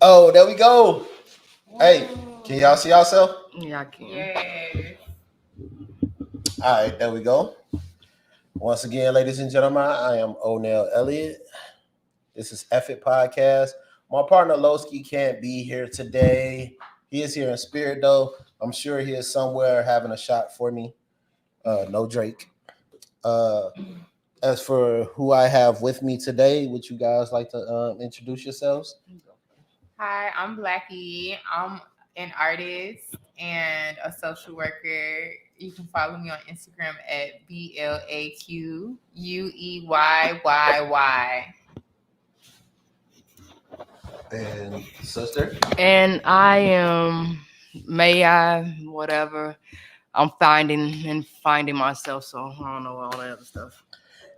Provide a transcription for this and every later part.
Oh, there we go. Hey, can y'all Whoa. see yourself? Yeah, I can. Yes. All right, there we go. Once again, ladies and gentlemen, I am O'Neill Elliott. This is Effit Podcast. My partner Lowski can't be here today. He is here in spirit, though. I'm sure he is somewhere having a shot for me. No Drake. Uh, as for who I have with me today, would you guys like to introduce yourselves? Hi, I'm Blackie. I'm an artist and a social worker. You can follow me on Instagram at BLAQUEYYY. And sister. And I am, may I, whatever. I'm finding myself, so I don't know all that other stuff.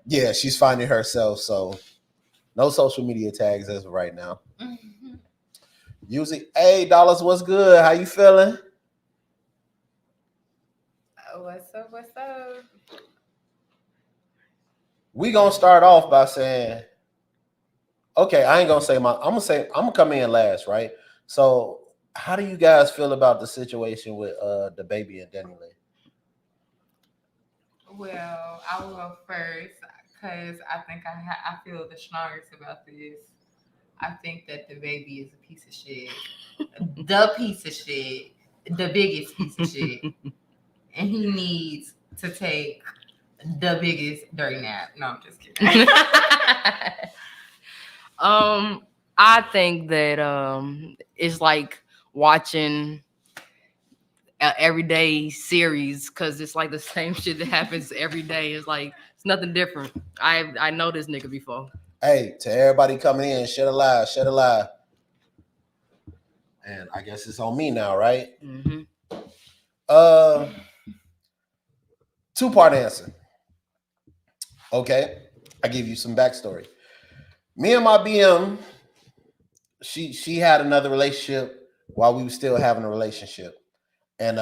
Yeah, she's finding herself, so no social media tags as of right now. Music. Hey, Dollars, what's good? How you feeling? What's up? What's up? We gonna start off by saying, okay, I ain't gonna say I'm gonna come in last, right? So, how do you guys feel about the situation with the baby and Denny Lee? Well, I will go first because I think I feel the strongest about this. I think that the baby is a piece of shit. The piece of shit. The biggest piece of shit. And he needs to take the biggest dirty nap. No, I'm just kidding. I think that it's like watching an everyday series because it's like the same shit that happens every day. It's like it's nothing different. I know this nigga before. Hey, to everybody coming in, shed a lie, shed a lie. And I guess it's on me now, right? Mm-hmm. Uh, two-part answer. Okay, I give you some backstory. Me and my BM, she had another relationship while we were still having a relationship, and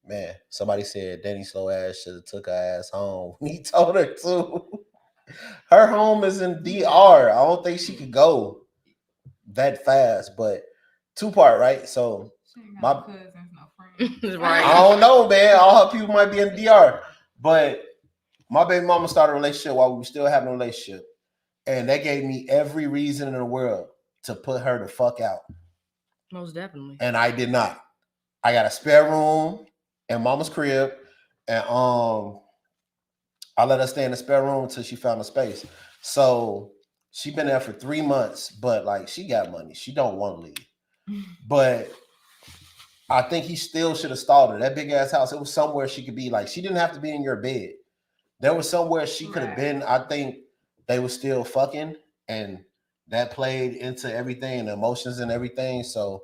man, somebody said Danny slow ass should have took her ass home. He told her to. Her home is in DR. I don't think she could go that fast, but two-part, right? So She ain't got my no cousins, no friends. Right. I don't know, man. All her people might be in DR, but my baby mama started a relationship while we were still having a relationship, and that gave me every reason in the world to put her the fuck out, Most definitely. and I did not. I got a spare room in mama's crib, and I let her stay in the spare room until she found a space. So she been there for 3 months, but like she got money. She don't want to leave. But I think he still should have stalled her. That big ass house, it was somewhere she could be. Like she didn't have to be in your bed. There was somewhere she could have been. I think they were still fucking, and that played into everything, the emotions and everything. So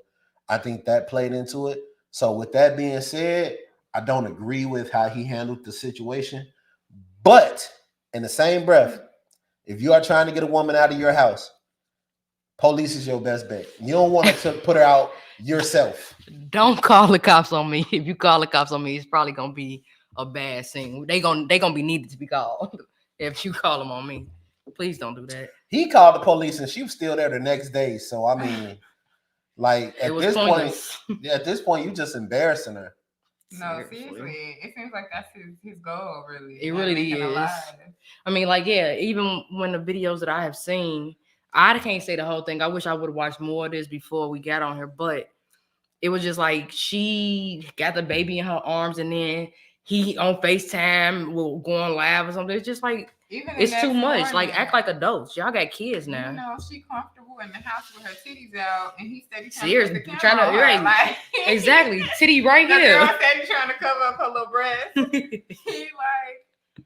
I think that played into it. So with that being said, I don't agree with how he handled the situation. But in the same breath, if you are trying to get a woman out of your house, police is your best bet. You don't want to put her out yourself. Don't call the cops on me. If you call the cops on me, it's probably gonna be a bad scene. They gonna be needed to be called if you call them on me. Please don't do that. He called the police and she was still there the next day. So I mean, like It was pointless. at this point, you just embarrassing her. No, seriously. It seems like that's his goal, really. It like really making her is. alive. I mean, like, yeah, even when the videos that I have seen, I can't say the whole thing. I wish I would have watched more of this before we got on here, but it was just like she got the baby in her arms and then he on FaceTime will go on live or something. It's just like Even it's too much. morning, Like act like adults. Y'all got kids now. You know, she comfortable in the house with her titties out, and he steady Serious, trying to put the trying camera to on her. right, Like, exactly. Titty right the here. girl steady trying to cover up her little breast. He like,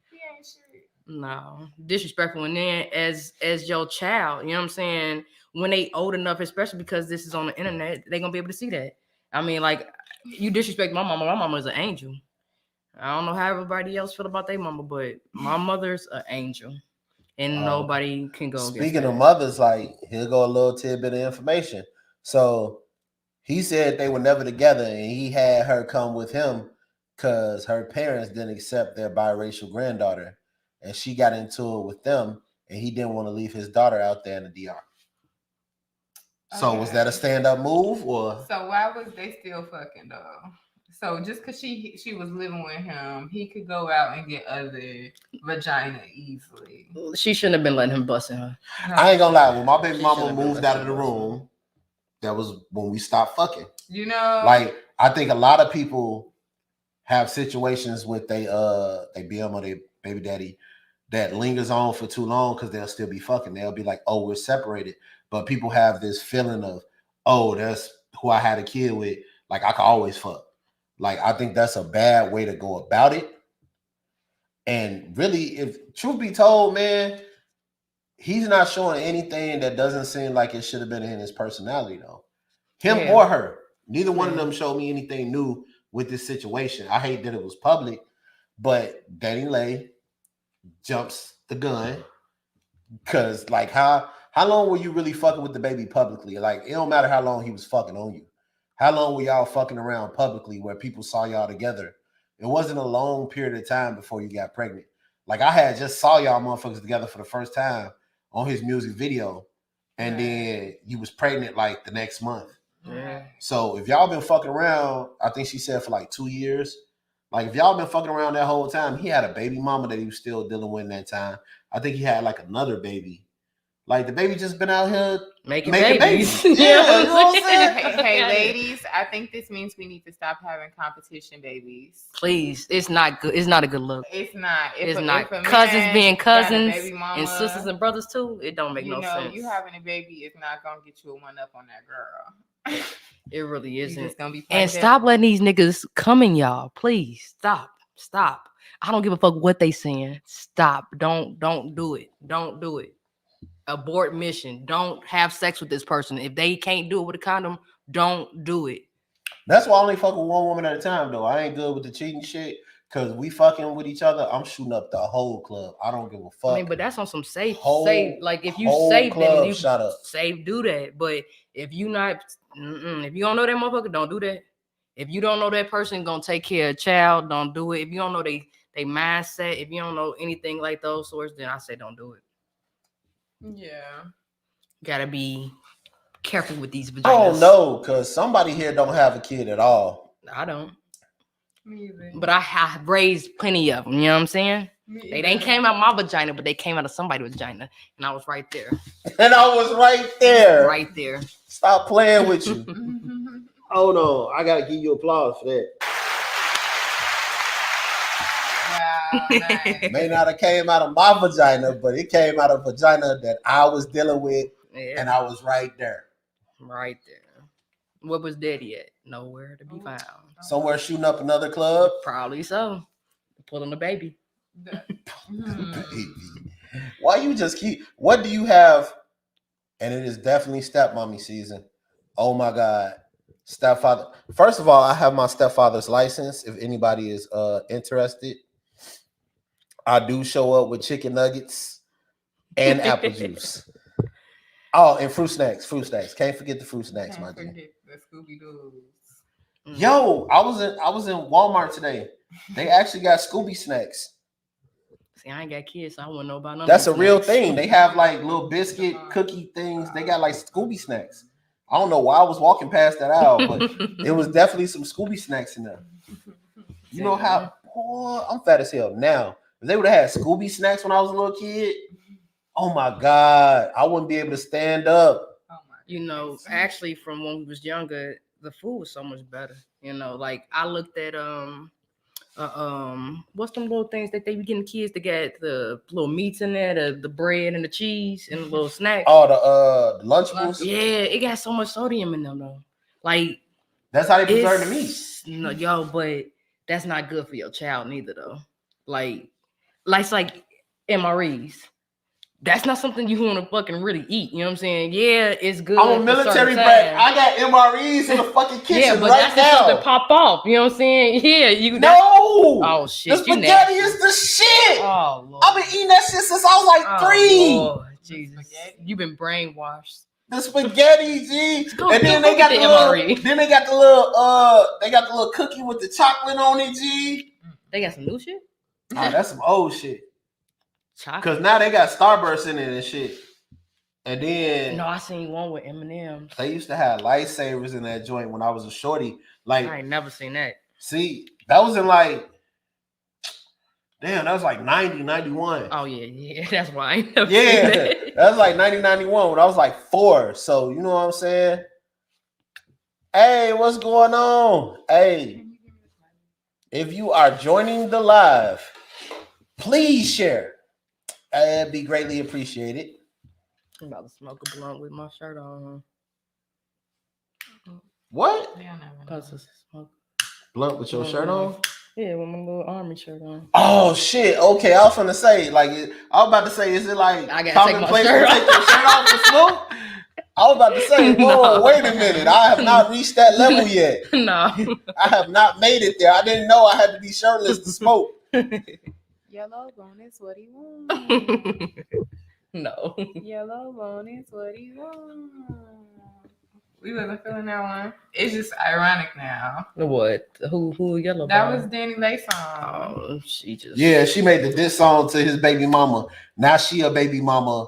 he ain't shit. No, disrespectful. And then as your child, you know what I'm saying? When they old enough, especially because this is on the internet, they gonna be able to see that. I mean, like you disrespect my mama. My mama is an angel. I don't know how everybody else feel about their mama, but my mother's an angel, and nobody can go. Speaking of mothers, like here'll go a little tidbit of information. So he said they were never together, and he had her come with him because her parents didn't accept their biracial granddaughter, and she got into it with them, and he didn't want to leave his daughter out there in the DR. So was that a stand-up move or? So why was they still fucking though? So just because she was living with him, he could go out and get other vagina easily. She shouldn't have been letting him bust in her. I ain't gonna lie. When my baby She mama should've been moved out of the listening. room, that was when we stopped fucking. You know, Like I think a lot of people have situations with they BM or their baby daddy that lingers on for too long because they'll still be fucking. They'll be like, oh, we're separated. But people have this feeling of, oh, that's who I had a kid with. Like I could always fuck. Like I think that's a bad way to go about it. And really, if truth be told, man, he's not showing anything that doesn't seem like it should have been in his personality, though. Him Yeah. or her. Neither one of Yeah. them showed me anything new with this situation. I hate that it was public, but Danny Lay jumps the gun. Cause like how long were you really fucking with the baby publicly? Like it don't matter how long he was fucking on you. How long were y'all fucking around publicly where people saw y'all together? It wasn't a long period of time before you got pregnant. Like I had just saw y'all motherfuckers together for the first time on his music video, and then you was pregnant like the next month. Yeah. So if y'all been fucking around, I think she said for like 2 years. Like if y'all been fucking around that whole time, he had a baby mama that he was still dealing with in that time. I think he had like another baby. Like the baby just been out here Making babies. babies. Yeah, you know what I'm saying? hey, ladies, I think this means we need to stop having competition babies. Please, it's not good. It's not a good look. It's not. It's If not. a Cousins man being got a cousins baby mama, and sisters and brothers too. It don't make no sense. You having a baby is not gonna get you a one up on that girl. It really You isn't. just gonna be And fucked stop up. letting these niggas come in y'all. Please stop. Stop. I don't give a fuck what they saying. Stop. Don't do it. Don't do it. Abort mission. Don't have sex with this person. If they can't do it with a condom, don't do it. That's why I only fuck with one woman at a time, though. I ain't good with the cheating shit because we fucking with each other. I'm shooting up the whole club. I don't give a fuck. I mean, but that's on some safe. Like if you whole safe, then club you shut up. safe. Do that. But if you not, if you don't know that motherfucker, don't do that. If you don't know that person gonna take care of a child, don't do it. If you don't know they mindset, if you don't know anything like those sorts, then I say don't do it. Yeah. Gotta be careful with these vaginas. I don't know because somebody here don't have a kid at all. I don't. Me either. But I have raised plenty of them. You know what I'm saying? Me They either. ain't came out my vagina, but they came out of somebody's vagina, and I was right there. And I was right there. Right there. Stop playing with you. Mhm. Hold on. I got to give you applause for that. Wow, nice. May not have came out of my vagina, but it came out of a vagina that I was dealing with, Yeah. and I was right there. Right there. What was Daddy at? Nowhere to be found. Somewhere shooting up another club. Probably so. Pulling the baby. Baby. Why you just keep, what do you have? And it is definitely stepmommy season. Oh my God. Stepfather. First of all, I have my stepfather's license. If anybody is interested, I do show up with chicken nuggets and apple juice. Oh, and fruit snacks. Fruit snacks. Can't forget the fruit snacks, my Can't G. forget the Scooby Doo's. Yo, I was in Walmart today. They actually got Scooby snacks. See, I ain't got kids, so I wouldn't know about none That's a of them real snacks. thing. They have like little biscuit cookie things. They got like Scooby snacks. I don't know why I was walking past that aisle, but it was definitely some Scooby snacks in there. You know how, boy, I'm fat as hell now. If they would have had Scooby snacks when I was a little kid, oh my God, I wouldn't be able to stand up. Oh my You know, goodness. actually, from when we was younger, the food was so much better. You know, like I looked at what's them little things that they be getting kids to get the little meats in there, the bread and the cheese and the little snacks. Oh, the Lunchables. Yeah, it got so much sodium in them though. Like That's how they preserve the meat. No, yo, but that's not good for your child neither though. Like it's like MREs. That's not something you want to fucking really eat. You know what I'm saying? Yeah, it's good. I'm a for military certain brat. times. I got MREs in the fucking kitchen Yeah, but right that's just something now. pop off. You know what I'm saying? Yeah, you. No. Oh The shit, you spaghetti nasty. is the shit. Oh Lord. I've been eating that shit since I was like 3. Lord, Jesus, you've been brainwashed. The spaghetti, G. Go- And then go they got get the the little, MRE. then they got the little cookie with the chocolate on it, G. They got some new shit. Nah, that's some old shit. Chocolate. Cause now they got Starburst in it and shit. And then No, I seen one with M&M's. they used to have lightsabers in that joint when I was a shorty. I Like, ain't never seen that. see, that was in like, damn, that was like 90, 91. Oh yeah. That's why I ain't never Yeah, seen that. that was like 90, 91 when I was like 4. So, you know what I'm saying? Hey, what's going on? Hey, if you are joining the live, please share. It'd be greatly appreciated. I'm about to smoke a blunt with my shirt on. What? Yeah, I never know. Cause it's smoke. Blunt with your shirt on? Yeah, with my little army shirt on. Oh shit! Okay, I was gonna say like I was about to say, is it like I gotta take my commonplace shirt to take your shirt off to smoke? I was about to say, whoa, No. wait a minute! I have not reached that level yet. No. I have not made it there. I didn't know I had to be shirtless to smoke. Yellow bone is what he wants. No. Yellow bone is what he wants. We wasn't feeling that one. It's just ironic now. What? Who yellow? That Bone? was Danny Lay song. Oh, she just. Yeah, she made the diss song to his baby mama. Now she a baby mama,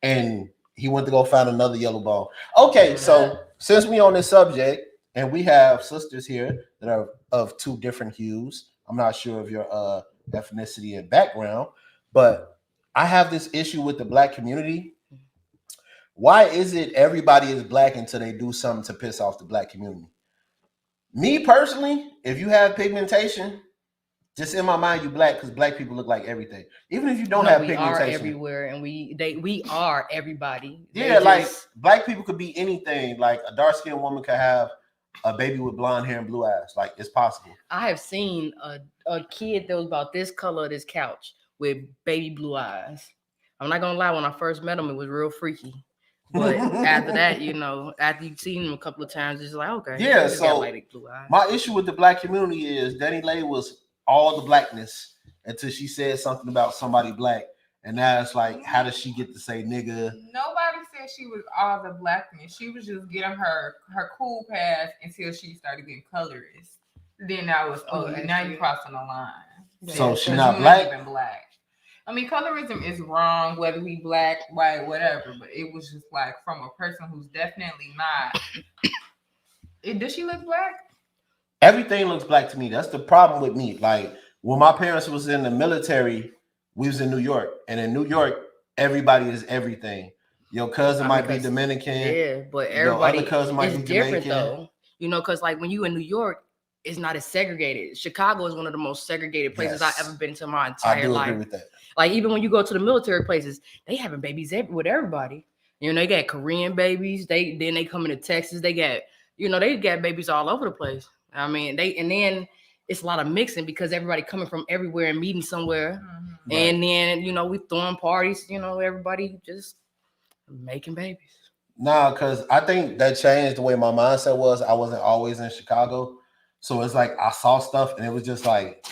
and he went to go find another yellow ball. Okay, so since we on this subject, and we have sisters here that are of 2 different hues. I'm not sure of your ethnicity and background, but I have this issue with the black community. Why is it everybody is black until they do something to piss off the black community? Me personally, if you have pigmentation, just in my mind, you black because black people look like everything. Even if you don't have we pigmentation. are everywhere, and we are everybody. Yeah, like black people could be anything. Like a dark skinned woman could have a baby with blonde hair and blue eyes. Like it's possible. I have seen a kid that was about this color of this couch with baby blue eyes. I'm not gonna lie, when I first met him, it was real freaky. But after that, you know, after you've seen him a couple of times, it's like, okay. Yeah, so blue eyes. My issue with the black community is Danny Lay was all the blackness until she said something about somebody black. And now it's like, how does she get to say nigga? Nobody said she was all the blackness. She was just getting her cool pass until she started getting colorist. Then that was now you're crossing the line. So she's not black? Even black. I mean, colorism is wrong, whether we black, white, whatever. But it was just like from a person who's definitely not. Does she look black? Everything looks black to me. That's the problem with me. Like when my parents was in the military, we was in New York, and in New York, everybody is everything. Your cousin might be Dominican. Yeah, but everybody other cousin might be different Jamaican. though. You know, because like when you in New York, it's not as segregated. Chicago is one of the most segregated places I've ever been to in my entire life. I agree with that. Like even when you go to the military places, they having babies with everybody. You know, they got Korean babies. Then they come into Texas. They got, you know, they got babies all over the place. I mean, then it's a lot of mixing because everybody coming from everywhere and meeting somewhere. Mm-hmm. And then, you know, we throwing parties, you know, everybody just making babies. Nah, because I think that changed the way my mindset was. I wasn't always in Chicago. So it's like I saw stuff and it was just like,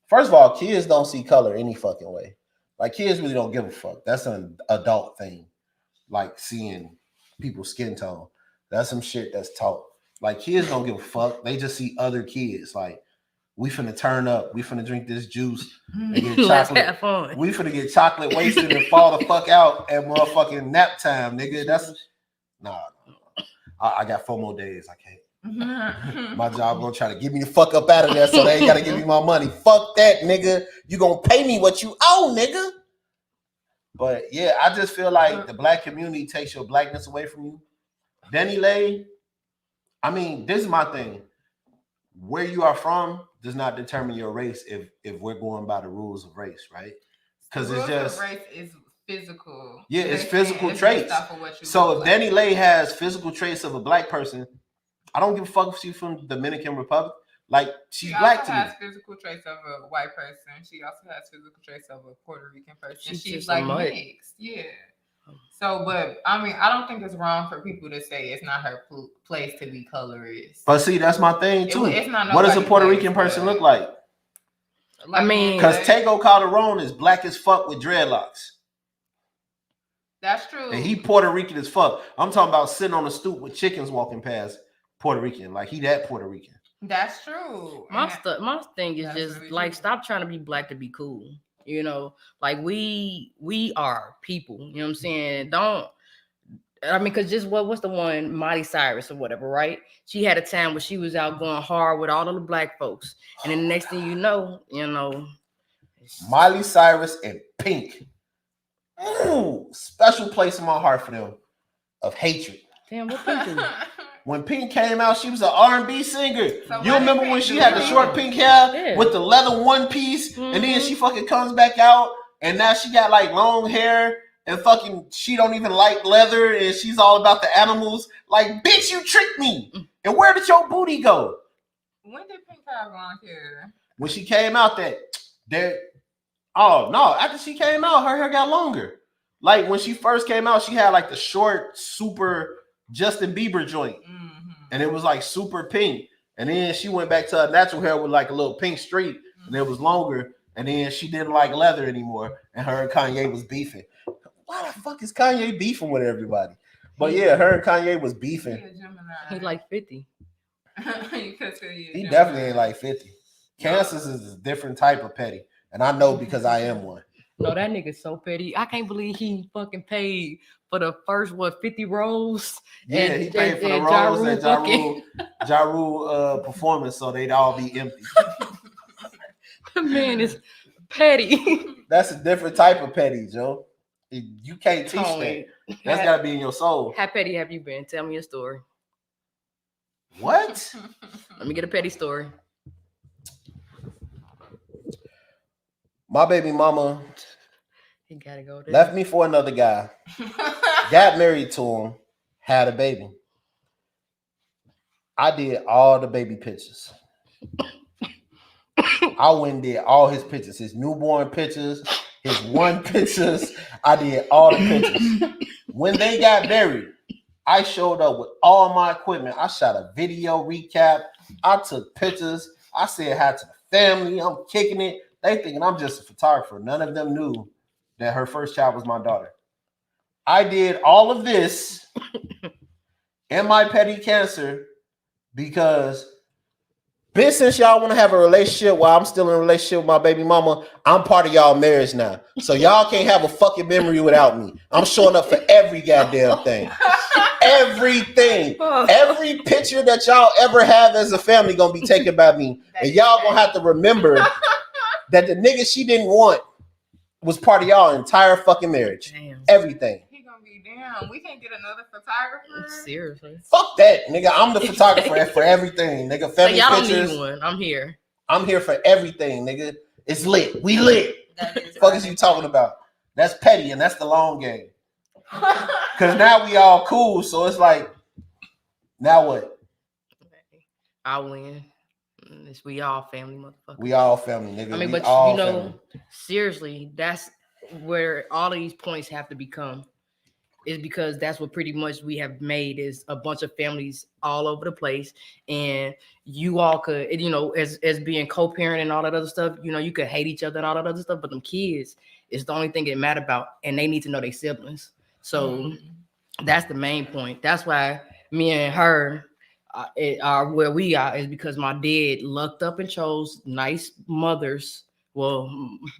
first of all, kids don't see color any fucking way. Like kids really don't give a fuck. That's an adult thing. Like seeing people's skin tone. That's some shit that's taught. Like kids don't give a fuck. They just see other kids. Like we finna turn up. We finna drink this juice and get chocolate. Let's have fun. We finna get chocolate wasted and fall the fuck out at motherfucking nap time, nigga. That's nah. I got 4 more days. I can't. My job gonna try to get me the fuck up out of there, so they ain't gotta give me my money. Fuck that, nigga. You gonna pay me what you owe, nigga. But yeah, I just feel like the black community takes your blackness away from you. Danny Lay, I mean, this is my thing. Where you are from does not determine your race if we're going by the rules of race, right? Because it's just race is physical. Yeah, it's physical traits. So if Danny Lay has physical traits of a black person, I don't give a fuck if she's from the Dominican Republic. Like she's black to me. She also has physical traits of a white person. She also has physical traits of a Puerto Rican person. She's like mixed. Yeah. So, but I mean, I don't think it's wrong for people to say it's not her place to be colorist. But see, that's my thing too. It's not what does a Puerto Rican person look like? I mean, because Tego Calderon is black as fuck with dreadlocks. That's true. And he Puerto Rican as fuck. I'm talking about sitting on a stoop with chickens walking past. Puerto Rican, like he that Puerto Rican. That's true. My thing is just really like stop trying to be black to be cool. You know, like we are people. You know what I'm saying? I mean, because just what's the one, Miley Cyrus or whatever, right? She had a time where she was out going hard with all of the black folks, and then the next thing you know, Miley Cyrus and Pink. Ooh, special place in my heart for them of hatred. damn, what Pink do? When Pink came out, she was an R&B singer. So You what remember did when Pink she do? had the short pink hair Yeah. with the leather one piece, and then she fucking comes back out, and now she got like long hair, and fucking she don't even like leather, and she's all about the animals. Like, bitch, you tricked me. And where did your booty go? When did Pink have long hair? When she came out, oh no, after she came out, her hair got longer. Like when she first came out, she had like the short, super Justin Bieber joint. And it was like super pink. And then she went back to her natural hair with like a little pink streak, and it was longer. And then she didn't like leather anymore. And her and Kanye was beefing. Why the fuck is Kanye beefing with everybody? But yeah, her and Kanye was beefing. He like 50. He definitely ain't like 50. Cancers is a different type of petty. And I know because I am one. No, that nigga's so petty. I can't believe he fucking paid for the first 50 rows. Yeah, he paid for the roles at Ja Rule performance, so they'd all be empty. The man is petty. That's a different type of petty, Joe. You can't teach Tony, that. That's gotta be in your soul. How petty have you been? Tell me a story. What? Let me get a petty story. My baby mama He gotta go there. left me for another guy. Got married to him. Had a baby. I did all the baby pictures. I went and did all his pictures, his newborn pictures, his one pictures. I did all the pictures. When they got married, I showed up with all my equipment. I shot a video recap. I took pictures. I said hi to the family. I'm kicking it. They thinking I'm just a photographer. None of them knew that her first child was my daughter. I did all of this in my petty cancer because bitch, since y'all want to have a relationship while I'm still in a relationship with my baby mama, I'm part of y'all marriage now. So y'all can't have a fucking memory without me. I'm showing up for every goddamn thing. Everything. Every picture that y'all ever have as a family gonna be taken by me. And y'all gonna have to remember that the nigga she didn't want was part of y'all entire fucking marriage. Damn. Everything. He gonna be down. We can't get another photographer. Seriously. Fuck that, nigga. I'm the photographer for everything, nigga. Family y'all pictures. don't need one. I'm here. I'm here for everything, nigga. It's lit. We lit. That is Fuck is you talking about? That's petty, and that's the long game. Cause now we all cool, so it's like, now what? I win. We all family, motherfucker. We all family, nigga. I mean, we but all you know, family. seriously, that's where all of these points have to become. Is because that's what pretty much we have made is a bunch of families all over the place, and you all could, as being co-parent and all that other stuff, you could hate each other and all that other stuff, but them kids is the only thing it matter about, and they need to know their siblings. So that's the main point. That's why me and her are where we are, is because my dad lucked up and chose nice mothers. Well,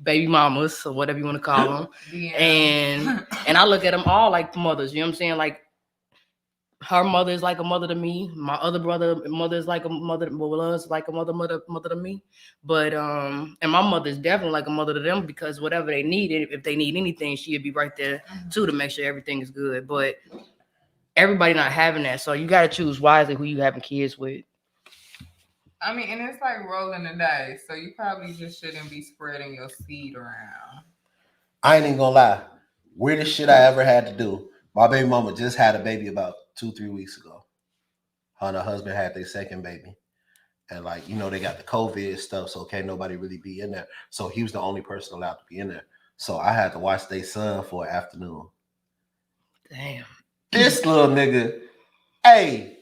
baby mamas or whatever you want to call them. Yeah. And I look at them all like mothers. You know what I'm saying? Like her mother is like a mother to me. My other brother mother is like a mother. Well, us like a mother to me. But and my mother is definitely like a mother to them because whatever they need, if they need anything, she'd be right there too to make sure everything is good. But everybody not having that, so you got to choose wisely who you having kids with. I mean, and it's like rolling the dice, so you probably just shouldn't be spreading your seed around. I ain't even gonna lie. Weirdest shit I ever had to do. My baby mama just had a baby about 2-3 weeks ago. Her and her husband had their second baby. And like, they got the COVID stuff, so can't nobody really be in there. So he was the only person allowed to be in there. So I had to watch their son for an afternoon. Damn. This little nigga, hey,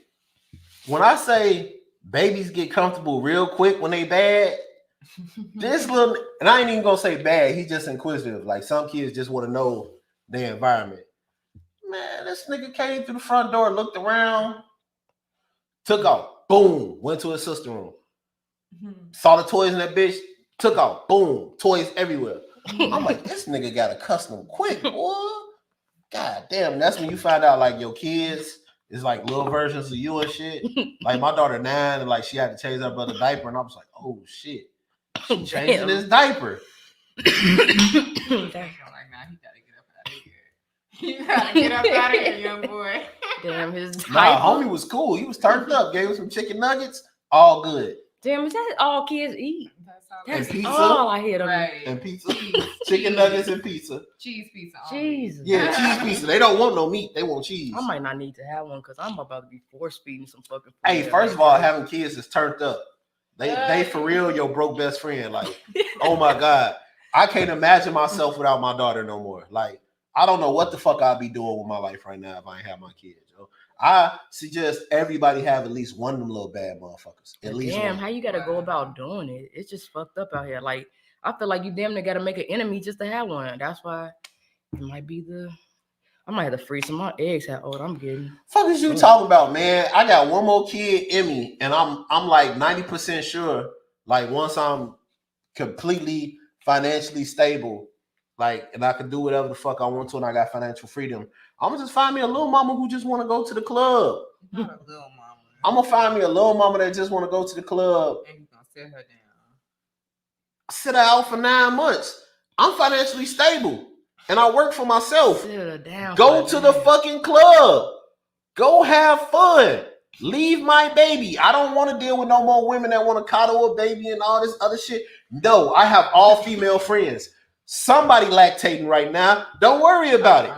when I say babies get comfortable real quick when they bad, this little, and I ain't even gonna say bad, he's just inquisitive. Like some kids just want to know their environment. Man, this nigga came through the front door, looked around, took off, boom, went to his sister's room. Saw the toys in that bitch, took off, boom, toys everywhere. I'm like, this nigga got accustomed quick, boy. God damn, that's when you find out like your kids is like little versions of you and shit. Like my daughter 9 and like she had to change her brother diaper, and I was like, oh shit, she changing Damn. his diaper. Like, nah, he gotta get up out of here. You gotta get up out of here, young boy. Damn, his Nah, diaper. homie was cool. He was turned up. Gave him some chicken nuggets. All good. Damn, is that all kids eat? That's That's pizza. all I hear them. right. And pizza, chicken nuggets and pizza. Cheese pizza. only. Jesus. Yeah, cheese pizza. They don't want no meat. They want cheese. I might not need to have one because I'm about to be force feeding some fucking food. Hey, first of all, having kids is turned up. They for real your broke best friend. Like, oh my God. I can't imagine myself without my daughter no more. Like, I don't know what the fuck I'd be doing with my life right now if I ain't have my kids, yo. I suggest everybody have at least one of them little bad motherfuckers. At least Damn, one. how you gotta go about doing it? It's just fucked up out here. Like, I feel like you damn near gotta make an enemy just to have one. That's why it might be I might have to freeze some of my eggs how old I'm getting. Fuck is you talking about, man? I got one more kid in me, and I'm like 90% sure, like once I'm completely financially stable, like, and I can do whatever the fuck I want to, and I got financial freedom, I'm gonna just find me a little mama who just want to go to the club. Not a little mama. I'm gonna find me a little mama that just want to go to the club. And you gonna sit her down. Sit her out for 9 months. I'm financially stable, and I work for myself. Sit her down. Go to the fucking club. Go have fun. Leave my baby. I don't want to deal with no more women that want to coddle a baby and all this other shit. No, I have all female friends. Somebody lactating right now. Don't worry about it.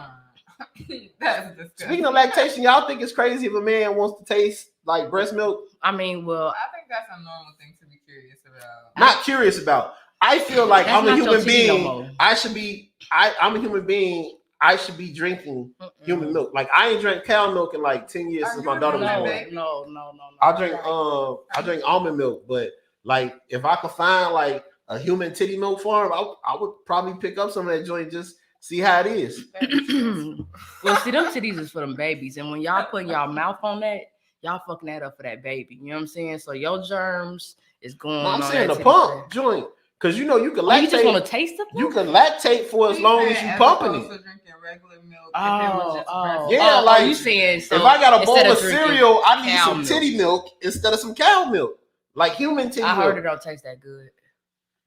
That's disgusting. Speaking of lactation, y'all think it's crazy if a man wants to taste like breast milk? I mean, well, I think that's a normal thing to be curious about. Not curious about. I feel like That's I'm a not your human tea no being. more. I should be. I'm a human being. I should be drinking human milk. Like I ain't drank cow milk in like 10 years Are since you my a daughter was human born. baby? No. I drink almond milk, but like if I could find like a human titty milk farm, I would probably pick up some of that joint, just see how it is. Well, see, them titties is for them babies, and when y'all putting y'all mouth on that, y'all fucking that up for that baby. You know what I'm saying? So your germs is going. No, I'm on saying that the titty pump for joint, because you know you can that. Oh, you just want lactate. to taste the You can lactate for as long as you pumping it. Drinking regular milk. If it was just breast Yeah, milk. like, you saying so If I got a bowl instead of drinking cereal, I need cow some titty milk instead of some cow milk, like human titty I milk. heard it don't taste that good.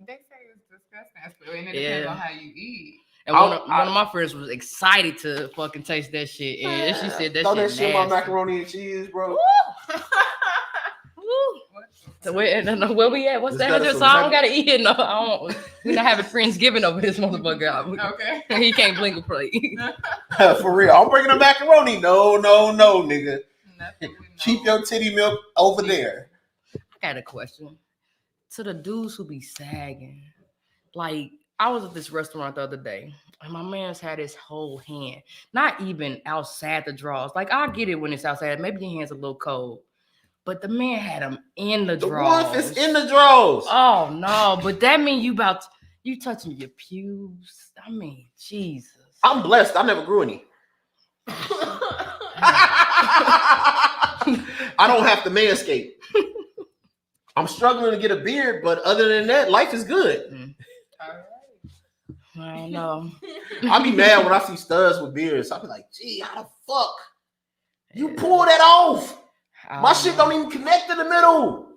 They say it's disgusting, and it depends on how you eat. And one of my friends was excited to fucking taste that shit, and she said that Throw shit that shit in my nasty. macaroni and cheese, bro. Woo! So where we at? What's Let's that? go to Just, some I don't gotta eat it. No, I don't. We're not having Friendsgiving over this motherfucker. Okay. He can't blink a plate. For real, I'm bringing a macaroni. No, nigga. Nothing we Keep know. your titty milk over there. I got a question to the dudes who be sagging. Like, I was at this restaurant the other day, and my man's had his whole hand, not even outside the drawers. Like, I get it when it's outside. Maybe your hand's a little cold, but the man had them in the The drawers. one that's in the drawers. Oh no, but that mean you touching your pubes. I mean, Jesus. I'm blessed. I never grew any. I don't have to manscape. I'm struggling to get a beard, but other than that, life is good. I don't know. I be mad when I see studs with beards. I be like, gee, how the fuck you pull that off? My shit don't even connect to the middle.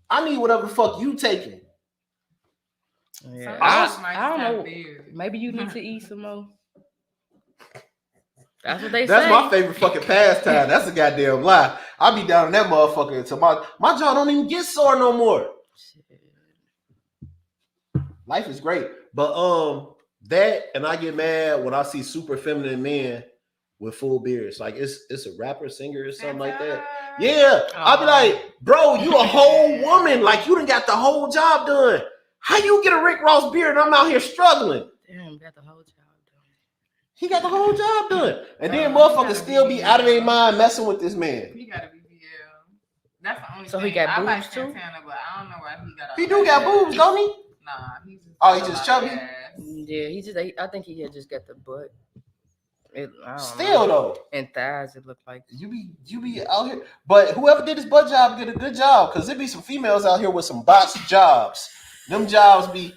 I need whatever the fuck you taking. Yeah, I don't know. Maybe you need to eat some more. That's what they That's say. my favorite fucking pastime. That's a goddamn lie. I be down in that motherfucker until my jaw don't even get sore no more. Life is great. But that, and I get mad when I see super feminine men with full beards. Like it's a rapper, singer, or something like that. Yeah. I'll be like, bro, you a whole woman. Like you done got the whole job done. How you get a Rick Ross beard and I'm out here struggling? Damn, got the whole job done. He got the whole job done. And then motherfuckers still be out of their mind messing with this man. He gotta be BL. That's the only So thing. he got I boobs like too? Santana, but I don't know why he got. He do got boobs, don't he? Nah, he's just. Oh, he just chubby? ass. Yeah, I think he had just got the butt. I don't Still know. though. And thighs, it looked like. You be out here. But whoever did his butt job did a good job. Cause there be some females out here with some botched jobs. Them jobs be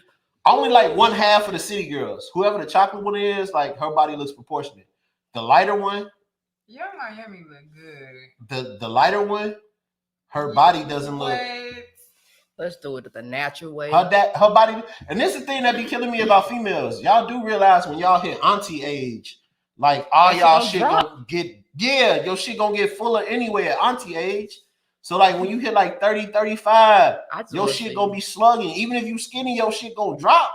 only like one half of the city girls. Whoever the chocolate one is, like her body looks proportionate. the lighter one, Your Miami look good. the lighter one, her body doesn't look. Let's do it the natural way. Her body, and this is the thing that be killing me about females. Y'all do realize when y'all hit auntie age, like all y'all shit gonna get, your shit gonna get fuller anyway at auntie age. So like when you hit like 30, 35, your shit gonna be slugging. Even if you skinny, your shit gonna drop.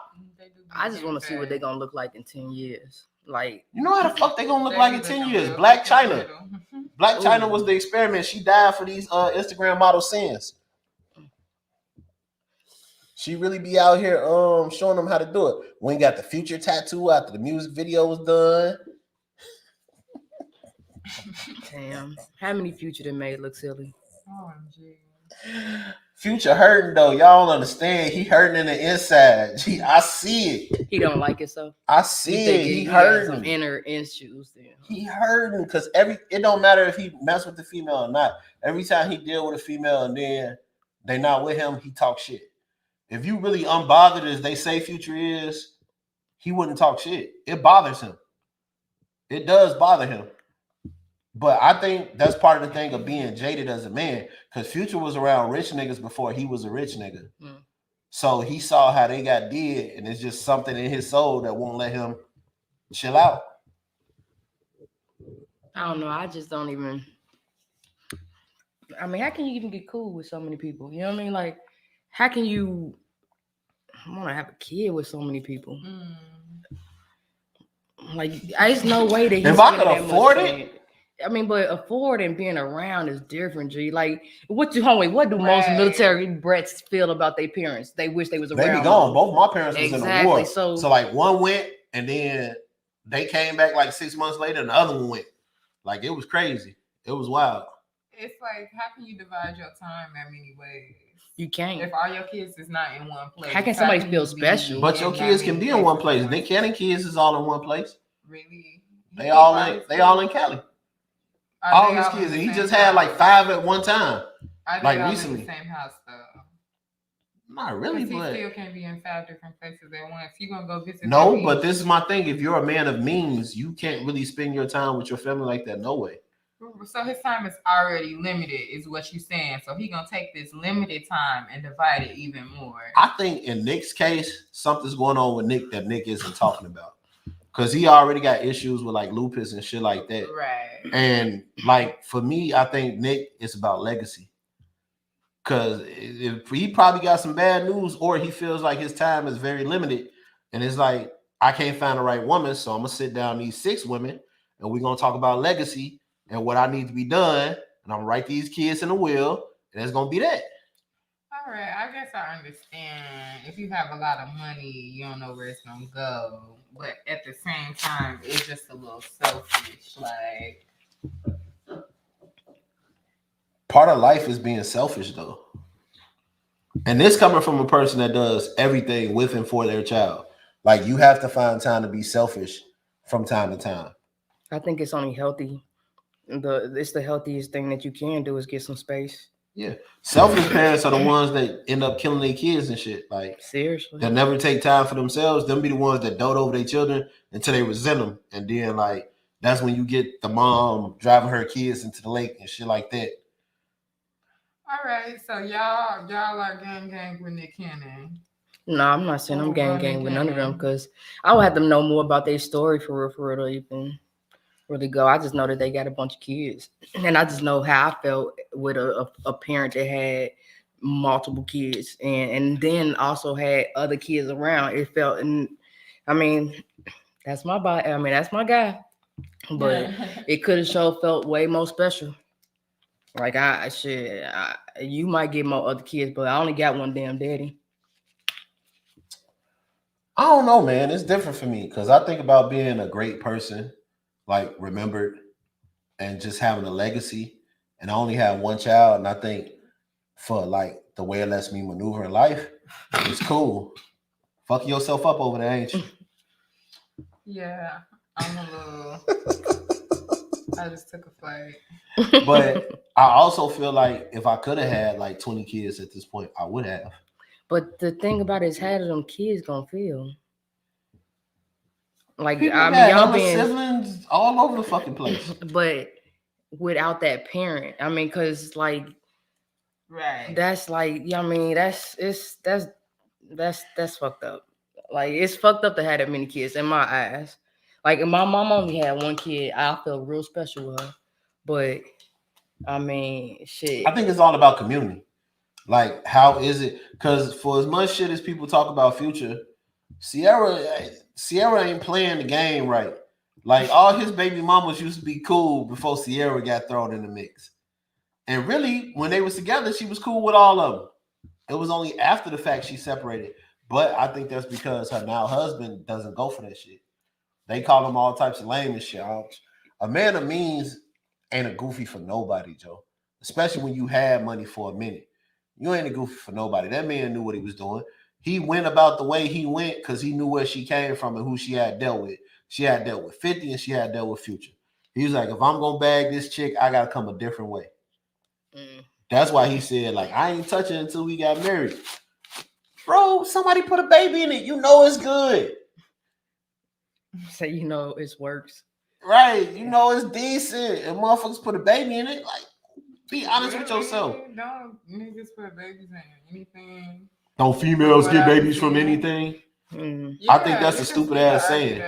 I just want to see what they're gonna look like in 10 years. Like, you know how the fuck they gonna look like in 10 years? Black China. Black China was the experiment. She died for these Instagram model sins. She really be out here showing them how to do it. We got the Future tattoo after the music video was done. Damn. How many Future they made look silly? OMG. Future hurting though. Y'all don't understand. He hurting in the inside. Gee, I see it. He don't like it, so I see it. He hurting. Some inner issues then. He hurting because it don't matter if he mess with the female or not. Every time he deal with a female and then they not with him, he talk shit. If you really unbothered as they say Future is, he wouldn't talk shit. It bothers him. It does bother him. But I think that's part of the thing of being jaded as a man, because Future was around rich niggas before he was a rich nigga. Mm. So he saw how they got did, and it's just something in his soul that won't let him chill out. I don't know. I just don't even. I mean, how can you even get cool with so many people? You know what I mean? Like, how can you want to have a kid with so many people? Mm. Like, there's no way that if I could afford it. I mean, but afford and being around is different, G. Like, what do most military brats feel about their parents? They wish they was around. They be gone. Both my parents was in the war. So like one went and then they came back like 6 months later and the other one went. Like, it was crazy. It was wild. It's like, how can you divide your time that many ways? You can't. If all your kids is not in one place. How can somebody feel special? But your kids can be in one place. Nick Cannon kids is all in one place. Really? They all in Cali. All his kids, and he just had like 5 at one time. Like recently. In the same house though. Not really, but he still can't be in 5 different places at once. You gonna go visit? No, but this is my thing. If you're a man of means, you can't really spend your time with your family like that. No way. So his time is already limited, is what you're saying. So he gonna take this limited time and divide it even more. I think in Nick's case, something's going on with Nick that Nick isn't talking about. Because he already got issues with like lupus and shit like that. Right. And like for me, I think Nick is about legacy. Because if he probably got some bad news or he feels like his time is very limited and it's like, I can't find the right woman, so I'm going to sit down these 6 women and we're going to talk about legacy and what I need to be done. And I'm going to write these kids in the will and it's going to be that. All right, I guess I understand. If you have a lot of money, you don't know where it's gonna go. But at the same time, it's just a little selfish. Like, part of life is being selfish, though. And this coming from a person that does everything with and for their child. Like, you have to find time to be selfish from time to time. I think it's only healthy. It's the healthiest thing that you can do is get some space. Yeah, selfish parents are the ones that end up killing their kids and shit. Like, seriously, they'll never take time for themselves. Them be the ones that dote over their children until they resent them, and then like that's when you get the mom driving her kids into the lake and shit like that. All right, so y'all are gang with Nick Cannon. No, I'm not saying I'm gang with none of them because I would have to know more about their story for real to even really go. I just know that they got a bunch of kids, and I just know how I felt with a parent that had multiple kids and then also had other kids around. It felt, and I mean, that's my body. I mean, that's my guy, but it could have felt way more special. Like you might get more other kids, but I only got one damn daddy. I don't know, man. It's different for me because I think about being a great person, like remembered, and just having a legacy. And I only have one child, and I think for like the way it lets me maneuver in life, it's cool. Fuck yourself up over there, ain't you? Yeah, I'm a little. I just took a flight. But I also feel like if I could have had like 20 kids at this point, I would have. But the thing about it is, how do them kids gonna feel? Like, people I mean, y'all being siblings all over the fucking place. But without that parent, I mean, cause like Right. that's like, yeah, I mean, that's fucked up. Like it's fucked up to have that many kids in my eyes. Like my mom only had one kid. I feel real special with her, but I mean, shit. I think it's all about community. Like, how is it? Because for as much shit as people talk about Future, Sierra ain't playing the game right. Like, all his baby mamas used to be cool before Sierra got thrown in the mix. And really, when they was together, she was cool with all of them. It was only after the fact she separated. But I think that's because her now husband doesn't go for that shit. They call him all types of lame and shit. A man of means ain't a goofy for nobody, Joe. Especially when you had money for a minute. You ain't a goofy for nobody. That man knew what he was doing. He went about the way he went because he knew where she came from and who she had dealt with. She had dealt with 50 and she had dealt with Future. He was like, if I'm gonna bag this chick, I gotta come a different way. That's why he said, like, I ain't touching it until we got married. Bro, somebody put a baby in it. You know it's good. So you know it works. Right. You know it's decent. And motherfuckers put a baby in it. Like, be honest with yourself. Don't niggas put babies in anything. Don't females get babies from anything? Yeah, I think that's a stupid ass saying.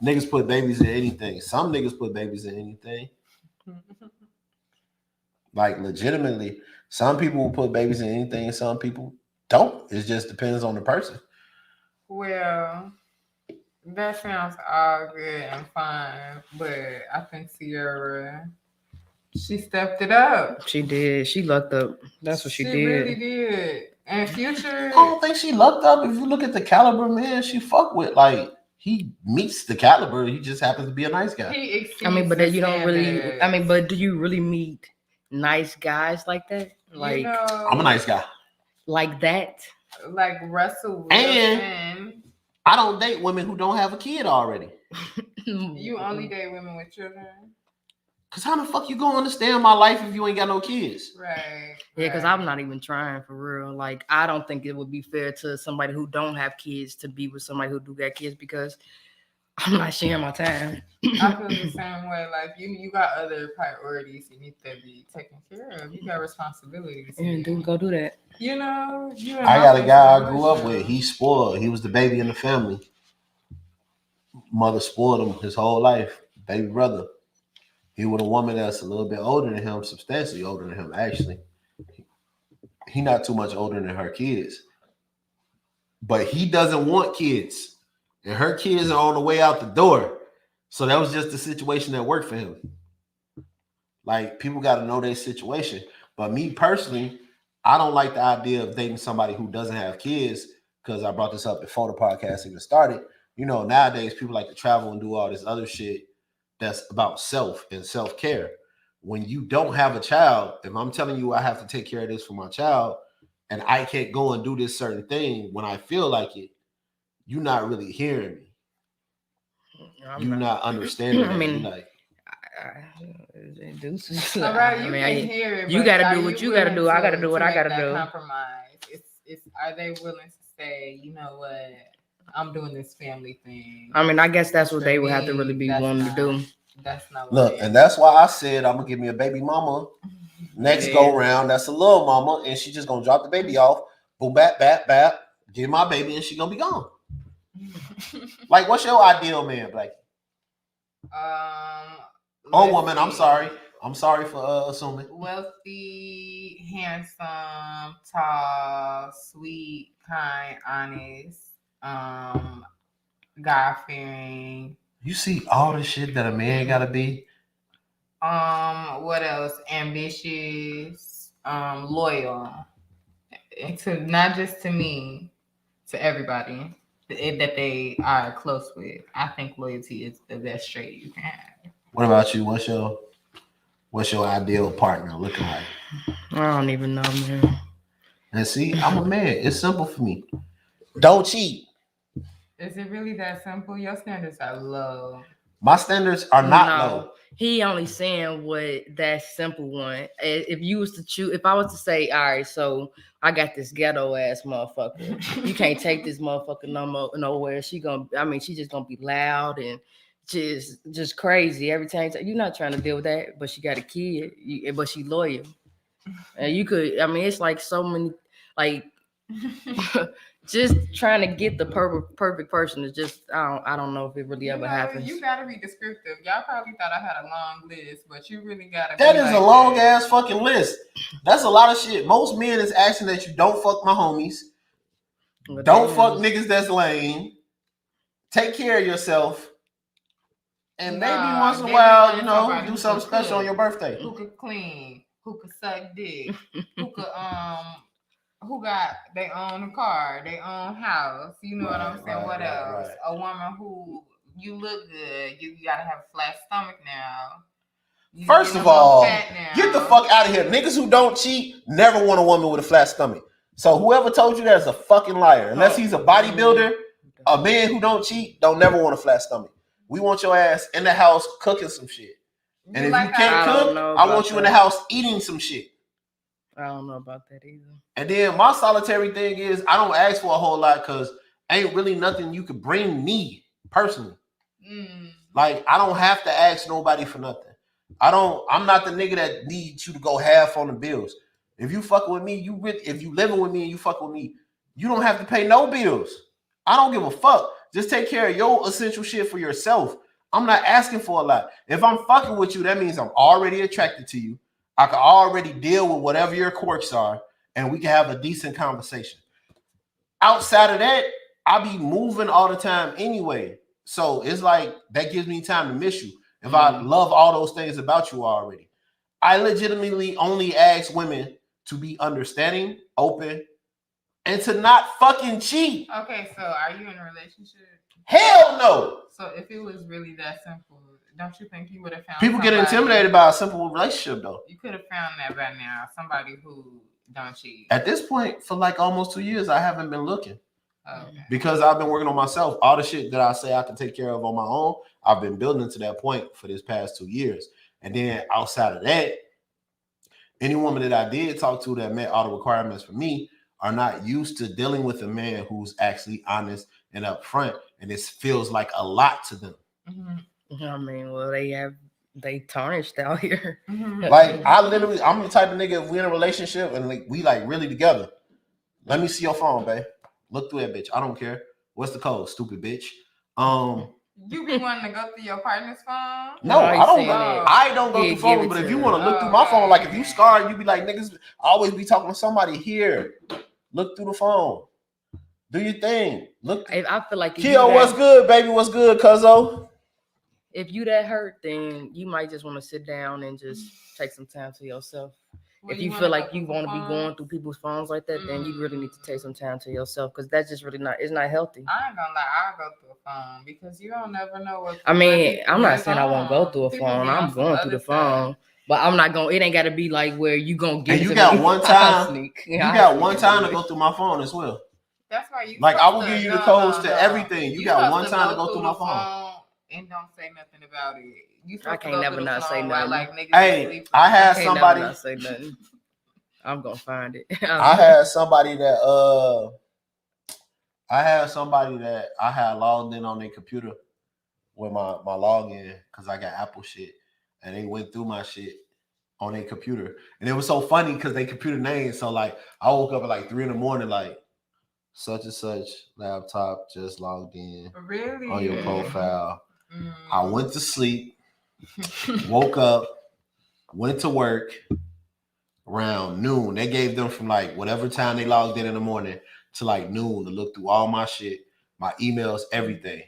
Niggas put babies in anything. Some niggas put babies in anything. Like, legitimately, some people will put babies in anything and some people don't. It just depends on the person. Well, that sounds all good and fine, but I think Sierra, she stepped it up. She did. She lucked up. That's what she did. She really did. And Future, I don't think she lucked up. If you look at the caliber man she fuck with, like, he meets the caliber. He just happens to be a nice guy. he exceeds I mean, but then you don't really. standards. I mean, but do you really meet nice guys like that? Like, you know, I'm a nice guy. like that? like Russell Wilson. And I don't date women who don't have a kid already. You only date women with children, Cause how the fuck you gonna understand my life if you ain't got no kids? right? Yeah, because right. I'm not even trying for real. Like, I don't think it would be fair to somebody who don't have kids to be with somebody who do got kids because I'm not sharing my time. I feel the same way. Like you got other priorities you need to be taken care of. You got responsibilities. And dude, go do that. You know, you. I got a guy I grew up with. He's spoiled. He was the baby in the family. Mother spoiled him his whole life. Baby brother. He with a woman that's a little bit older than him, substantially older than him, actually. He not too much older than her kids. But he doesn't want kids. And her kids are on the way out the door. So that was just the situation that worked for him. Like, people got to know their situation. But me personally, I don't like the idea of dating somebody who doesn't have kids, because I brought this up before the podcast even started. You know, nowadays people like to travel and do all this other shit that's about self and self-care. When you don't have a child, if I'm telling you I have to take care of this for my child and I can't go and do this certain thing when I feel like it, you're not really hearing me. You're not understanding. I mean, like, all right, you can hear it. You gotta do what you gotta do. I gotta do what I gotta do. Compromise. It's. Are they willing to say, you know what? I'm doing this family thing. I mean, I guess that's what they would have to really be willing to do. That's not what look, and that's why I said I'm gonna give me a baby mama next go round. That's a little mama, and she just gonna drop the baby off, boom, bap, bap, bap, get my baby, and she gonna be gone. Like, what's your ideal man, Blackie? Or woman? I'm sorry for assuming. Wealthy, handsome, tall, sweet, kind, honest, God-fearing. You see all the shit that a man gotta be. What else? Ambitious, loyal. To not just to me, to everybody that they are close with. I think loyalty is the best trait you can have. What about you? What's your ideal partner looking like? I don't even know, man. And see, I'm a man. It's simple for me. Don't cheat. Is it really that simple? Your standards are low. My standards are not low. He only saying what that simple one. If you was to choose, if I was to say, all right, so I got this ghetto ass motherfucker. You can't take this motherfucker nowhere. She's just gonna be loud and just crazy every time. You're not trying to deal with that, but she got a kid, but she loyal. And you could, I mean, it's like so many, like, just trying to get the perfect person is just, I don't know if it really ever happens. You gotta be descriptive. Y'all probably thought I had a long list, but you really gotta. That is a long ass fucking list. That's a lot of shit. Most men is asking that you don't fuck my homies, don't fuck niggas that's lame, take care of yourself, and maybe once in a while, you know, do something special on your birthday. Who could clean? Who could suck dick? Who could who got they own a car, they own house, you know what I'm saying? What else? Right. A woman who you look good, you gotta have a flat stomach now. First of all, get the fuck out of here. Niggas who don't cheat never want a woman with a flat stomach. So whoever told you that is a fucking liar. Unless he's a bodybuilder, a man who don't cheat don't never want a flat stomach. We want your ass in the house cooking some shit. And if you can't cook, I want you in the house eating some shit. I don't know about that either. And then my solitary thing is I don't ask for a whole lot because ain't really nothing you could bring me personally. Like I don't have to ask nobody for nothing. I'm not the nigga that needs you to go half on the bills. If you fucking with me, if you living with me and you fucking with me, you don't have to pay no bills. I don't give a fuck. Just take care of your essential shit for yourself. I'm not asking for a lot. If I'm fucking with you, that means I'm already attracted to you. I can already deal with whatever your quirks are, and we can have a decent conversation. Outside of that, I be moving all the time anyway. So it's like that gives me time to miss you. If I love all those things about you already. I legitimately only ask women to be understanding, open, and to not fucking cheat. Okay, so are you in a relationship? Hell no. So if it was really that simple, don't you think you would have found people get intimidated by a simple relationship though? You could have found that by now, somebody who don't cheat. At this point, for like almost 2 years, I haven't been looking. Because I've been working on myself. All the shit that I say I can take care of on my own, I've been building to that point for this past 2 years. And then outside of that, any woman that I did talk to that met all the requirements for me are not used to dealing with a man who's actually honest and upfront. And this feels like a lot to them. I mean, well, they tarnished out here. Like I'm the type of nigga, if we're in a relationship and like we like really together, let me see your phone, babe. Look through that bitch. I don't care. What's the code, stupid bitch? You be wanting to go through your partner's phone? No, I don't go through phones, but if you want to look through my phone, like if you scarred, you be like, niggas always be talking to somebody here. Look through the phone. Do your thing. Look. I feel like Keo, what's good, baby? What's good, cuzzo? If you that hurt, then you might just want to sit down and just take some time to yourself. If you feel like you want to be going through people's phones like that, then you really need to take some time to yourself because that's just really it's not healthy. I ain't gonna lie, I'll go through a phone because you don't never know what. I mean, I'm not saying I won't go through a phone. I'm going through the phone, but I'm not going. It ain't got to be like where you gonna get. And you got one time. You got one time to go through my phone as well. That's why you. Like I will give you the codes to everything. You got one time to go through my phone. And don't say nothing about it. I can't never not say nothing. Like, hey, I had somebody. Not say nothing. I'm gonna find it. I had somebody that I had logged in on their computer with my login because I got Apple shit, and they went through my shit on their computer, and it was so funny because they computer name. So like, I woke up at like 3 a.m. like such and such laptop just logged in on your profile. I went to sleep, woke up, went to work. Around noon, they gave them from like whatever time they logged in the morning to like noon to look through all my shit, my emails, everything.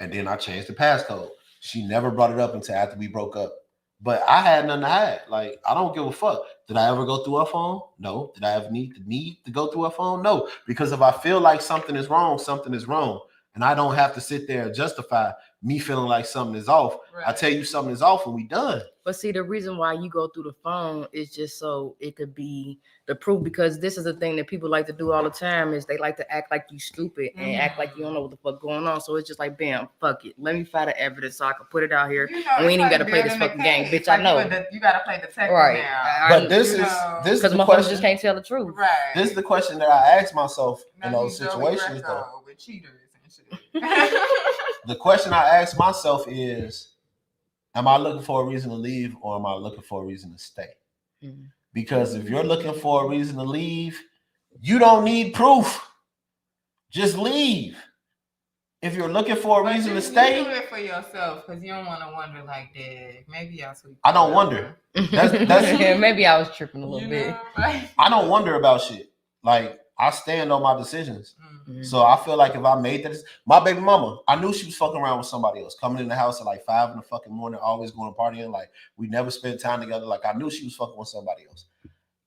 And then I changed the passcode. She never brought it up until after we broke up. But I had nothing to hide. Like, I don't give a fuck. Did I ever go through her phone? No. Did I ever need to go through her phone? No. Because if I feel like something is wrong, something is wrong. And I don't have to sit there and justify me feeling like something is off. Right. I tell you something is off and we done. But see, the reason why you go through the phone is just so it could be the proof, because this is the thing that people like to do all the time is they like to act like you stupid and act like you don't know what the fuck going on. So it's just like, bam, fuck it. Let me find the evidence so I can put it out here. And we ain't even got to play this fucking game. Bitch, like I know. You got to play the tech right now. But this is because motherfuckers just can't tell the truth. Right. This is the question that I ask myself in those situations, though. With cheaters and shit. the question I ask myself is, am I looking for a reason to leave or am I looking for a reason to stay? Mm. Because if you're looking for a reason to leave, you don't need proof. Just leave. If you're looking for a reason to You stay, do it for yourself because you don't want to wonder like that. Maybe y'all sweet. I don't wonder. That's Maybe I was tripping a little You bit. know, like, I don't wonder about shit. Like I stand on my decisions. mm. So I feel like if I made that, my baby mama, I knew she was fucking around with somebody else, coming in the house at like 5 in the fucking morning, always going to partying. Like we never spent time together. Like I knew she was fucking with somebody else.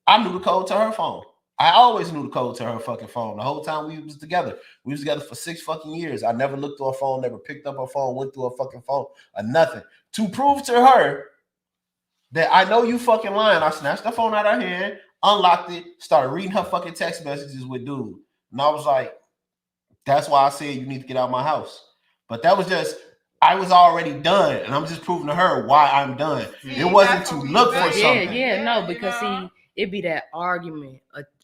I knew the code to her phone. I always knew the code to her fucking phone. The whole time we was together. We was together for 6 fucking years. I never looked through her phone, never picked up her phone, went through her fucking phone, or nothing. To prove to her that I know you fucking lying, I snatched the phone out of her hand, unlocked it, started reading her fucking text messages with dude. And I was like, that's why I said you need to get out of my house. But that was just, I was already done. And I'm just proving to her why I'm done. See, It wasn't that's to what we look for saying. something. No, you because know? see, it'd be that argument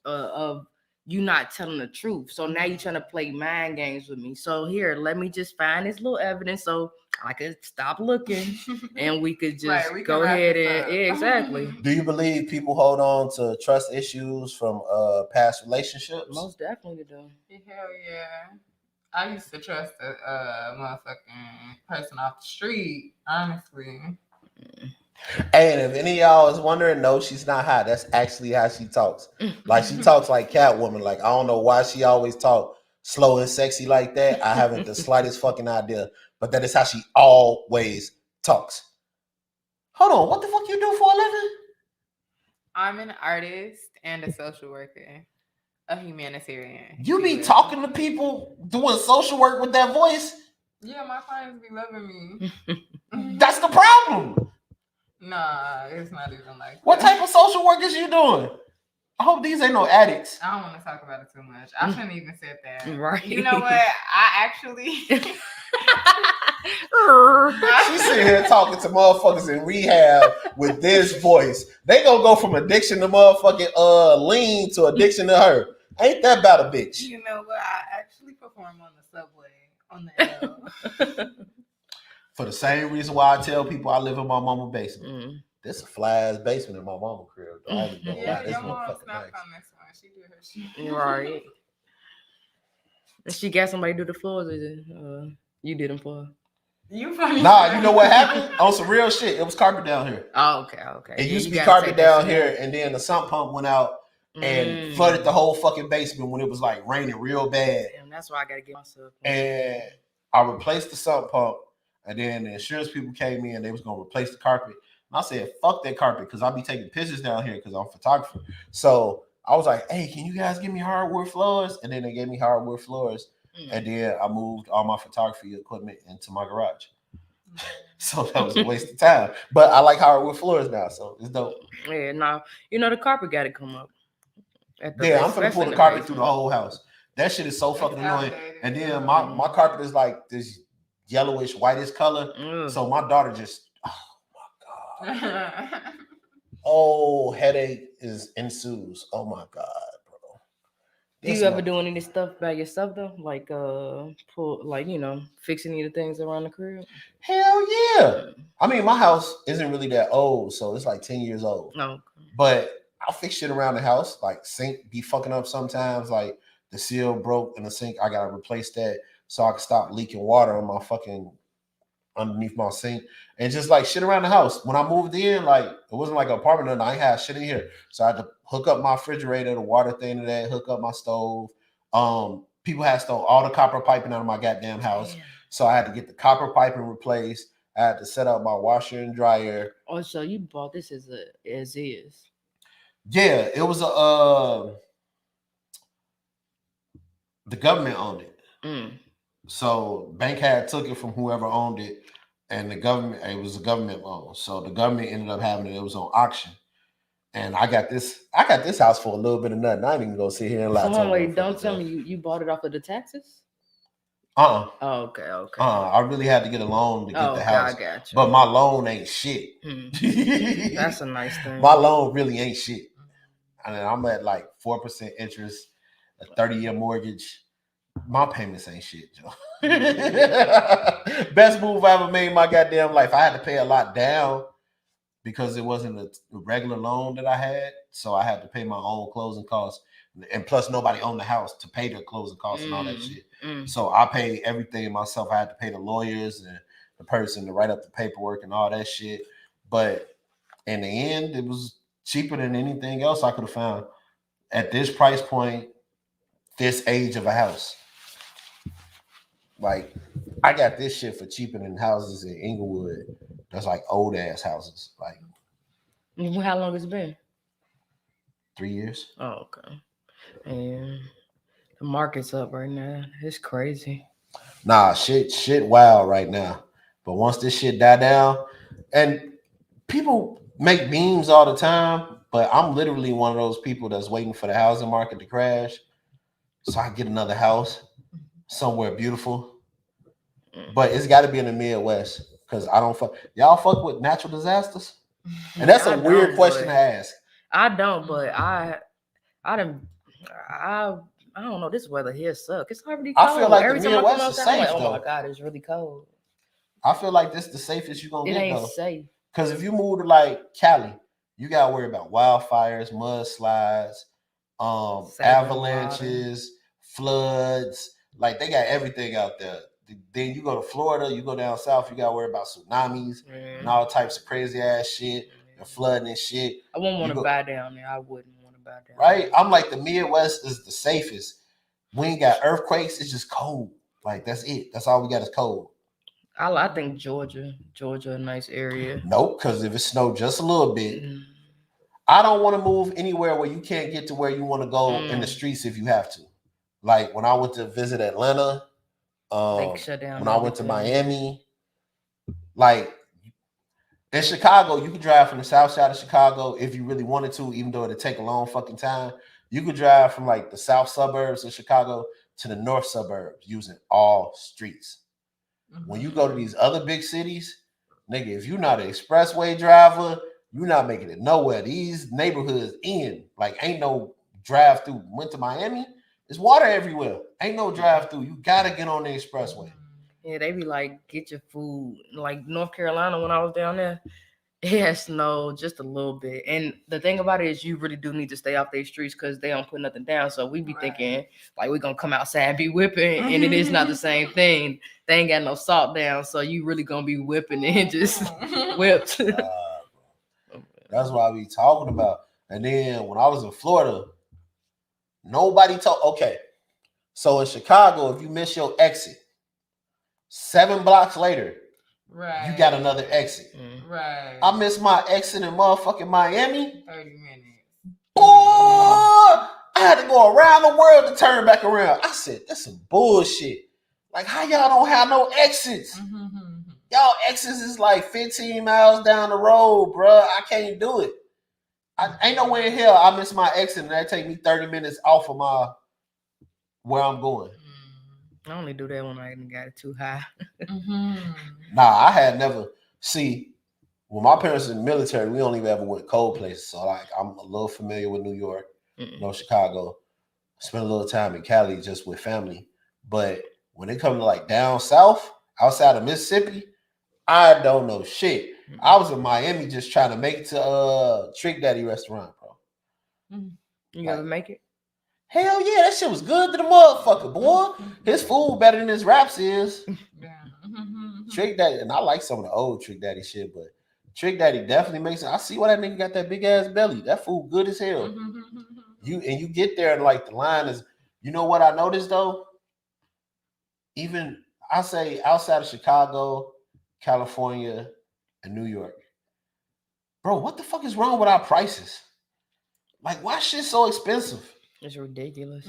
of you not telling the truth. So now you're trying to play mind games with me. So here, let me just find this little evidence so I could stop looking and we could just Right, we can go wrap ahead this and up. exactly. Do you believe people hold on to trust issues from past relationships? Most definitely do. Hell yeah. I used to trust a motherfucking person off the street, honestly. And if any of y'all is wondering, no, she's not hot. That's actually how she talks. Like she talks like Catwoman. Like I don't know why she always talk slow and sexy like that. I haven't the slightest fucking idea. But that is how she always talks. Hold on, what the fuck you do for a living? I'm an artist and a social worker, a humanitarian. You be talking to people doing social work with that voice? Yeah, my clients be loving me. That's the problem. Nah, it's not even like What that. type of social work is you doing? I hope these ain't no addicts. I don't want to talk about it too much. I shouldn't even said that. Right. You know what? I actually. She's sitting here talking to motherfuckers in rehab with this voice. They gonna go from addiction to motherfucking lean to addiction to her. Ain't that about a bitch? You know what? I actually perform on the subway on the L. For the same reason why I tell people I live in my mama's basement. Mm. This a fly ass basement in my mama's crib. Though. I ain't gonna lie, Yeah, this your mom motherfucking snapped nice. on this one. She did her shit. Right. And she got somebody to do the floors, or is it, you did them for her? You funny. Nah, you know what happened? On some real shit, it was carpet down here. Oh, okay. It Yeah, used to you be gotta carpet take that down shit here, out. and then the sump pump went out and flooded the whole fucking basement when it was like raining real bad. Damn, that's why I gotta get myself. And I replaced the sump pump, and then the insurance people came in. They was gonna replace the carpet, and I said, "Fuck that carpet," because I'll be taking pictures down here because I'm a photographer. So I was like, "Hey, can you guys give me hardwood floors?" And then they gave me hardwood floors, and then I moved all my photography equipment into my garage. So that was a waste of time. But I like hardwood floors now, so it's dope. Yeah, no, the carpet got to come up. I'm gonna pull especially the in carpet basement. through the whole house. That shit is so It's fucking annoying. outdated. And then my carpet is like this yellowish, whitish color. Ugh. So my daughter just, oh my god, oh headache ensues. Oh my god, bro. Do you ever do any of this stuff by yourself though? Like fixing any of the things around the crib? Hell yeah. I mean, my house isn't really that old, so it's like 10 years old. No. But I'll fix shit around the house, like sink be fucking up sometimes. Like the seal broke in the sink, I gotta replace that so I can stop leaking water on my fucking underneath my sink, and just like shit around the house. When I moved in, like it wasn't like an apartment, and I ain't had shit in here, so I had to hook up my refrigerator, the water thing to that, hook up my stove. People had stole all the copper piping out of my goddamn house, so I had to get the copper piping replaced. I had to set up my washer and dryer. Oh, so you bought this as is? Yeah, it was the government owned it. So bank had took it from whoever owned it, and it was a government loan. So the government ended up having it. It was on auction, and I got this house for a little bit of nothing. I ain't even gonna sit here and lie. So wait, don't tell me you bought it off of the taxes. Oh, okay. I really had to get a loan to get the house. I got you. But my loan ain't shit. That's a nice thing. My loan really ain't shit. I mean, I'm at like 4% interest, a 30-year mortgage. My payments ain't shit, Joe. Best move I ever made in my goddamn life. I had to pay a lot down because it wasn't a regular loan that I had, so I had to pay my own closing costs, and plus nobody owned the house to pay the closing costs and all that shit. So I paid everything myself. I had to pay the lawyers and the person to write up the paperwork and all that shit. But in the end, it was cheaper than anything else I could have found at this price point, this age of a house. Like, I got this shit for cheaper than houses in Inglewood. That's like old ass houses. Like, How long has it been? 3 years. Oh, okay. And the market's up right now. It's crazy. Nah, shit wild right now. But once this shit die down, and people make memes all the time, but I'm literally one of those people that's waiting for the housing market to crash so I can get another house somewhere beautiful. But it's got to be in the Midwest because I don't fuck. Y'all fuck with natural disasters, and that's a weird question to ask. I don't, but I don't know. This weather here sucks. It's already cold. I feel like every the time I come Midwest is outside, I'm safe, like, oh though. my god, it's really cold. I feel like this is the safest you're gonna It get ain't though. safe. Because if you move to like Cali, you gotta worry about wildfires, mudslides, avalanches, floods. Like they got everything out there. Then you go to Florida, you go down south, you gotta worry about tsunamis and all types of crazy ass shit and flooding and shit. I wouldn't want to buy down there. I wouldn't want to buy down. Right? I'm like, the Midwest is the safest. We ain't got earthquakes, it's just cold. Like that's it. That's all we got is cold. I think Georgia, a nice area. Nope, because if it snowed just a little bit, I don't want to move anywhere where you can't get to where you want to go in the streets if you have to. Like when I went to visit Atlanta, they shut down when I went to Miami, like in Chicago, you could drive from the south side of Chicago if you really wanted to, even though it'd take a long fucking time. You could drive from like the south suburbs of Chicago to the north suburbs using all streets. When you go to these other big cities, nigga, if you're not an expressway driver, you're not making it nowhere. These neighborhoods like ain't no drive through. Went to Miami, there's water everywhere. Ain't no drive through. You gotta get on the expressway. Yeah, they be like, get your food. Like North Carolina, when I was down there, it had snowed just a little bit. And the thing about it is you really do need to stay off their streets because they don't put nothing down. So we be thinking like we're gonna come outside and be whipping, and it is not the same thing. They ain't got no salt down, so you really gonna be whipping and just whipped. That's what I be talking about. And then when I was in Florida, nobody told. Okay, so in Chicago, if you miss your exit, 7 blocks later, you got another exit. Right. I missed my exit in motherfucking Miami. 30 minutes. Boy, I had to go around the world to turn back around. I said, that's some bullshit. Like, how y'all don't have no exits? Y'all exits is like 15 miles down the road, bro. I can't do it. I ain't no way in hell I miss my exit and that take me 30 minutes off of my where I'm going. I only do that when I even got it too high. Nah, I had never. See, when my parents in the military, we only ever went cold places. So like, I'm a little familiar with New York, Chicago. Spent a little time in Cali just with family. But when it comes to like down south, outside of Mississippi, I don't know shit. I was in Miami just trying to make it to Trick Daddy restaurant, bro. You ever make it? Hell yeah, that shit was good to the motherfucker, boy. His food better than his raps is. Trick Daddy, and I like some of the old Trick Daddy shit, but Trick Daddy definitely makes it. I see why that nigga got that big ass belly. That food good as hell. You get there and like the line is. You know what I noticed though? Even I say outside of Chicago, California, and New York, bro, what the fuck is wrong with our prices? Like, why shit so expensive? It's ridiculous.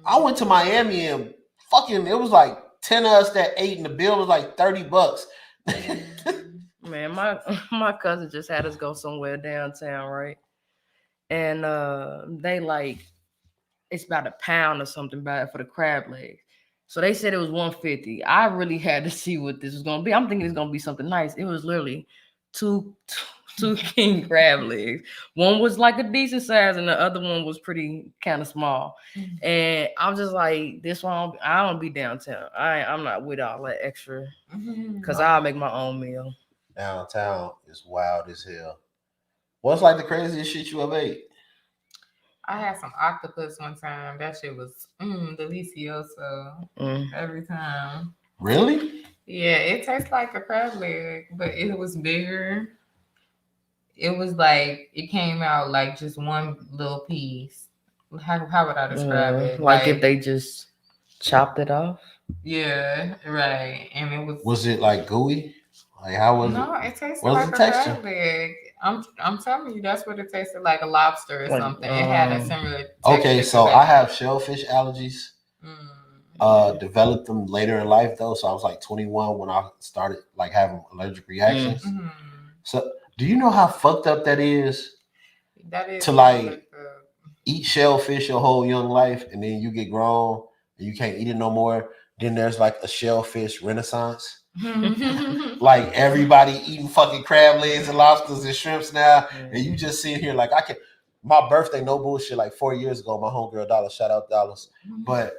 I went to Miami and fucking it was like 10 of us that ate and the bill was like $30. Man, my cousin just had us go somewhere downtown, right? And they like it's about £1 or something for the crab legs. So they said it was $150. I really had to see what this was gonna be. I'm thinking it's gonna be something nice. It was literally two two king crab legs. One was like a decent size, and the other one was pretty kind of small. And I'm just like, this one, I don't be downtown. I'm not with all that extra, because I'll make my own meal. Downtown is wild as hell. What's like the craziest shit you ever ate? I had some octopus one time. That shit was delicioso every time. Really? Yeah, it tastes like a crab leg, but it was bigger. It was like it came out like just one little piece. How would I describe it? Like if they just chopped it off. Yeah, right. And it was. Was it like gooey? Like how was it? No, it tasted What was like the a texture? crab leg. I'm telling you, that's what it tasted like, a lobster or Like, something. It had a similar texture. Okay, to so that. I have shellfish allergies. Developed them later in life though, so I was like 21 when I started like having allergic reactions. So do you know how fucked up that is? That is to like eat shellfish your whole young life, and then you get grown and you can't eat it no more. Then there's like a shellfish renaissance. Like everybody eating fucking crab legs and lobsters and shrimps now, and you just sitting here like I can. My birthday, no bullshit, like 4 years ago, my homegirl Dallas, shout out Dallas, but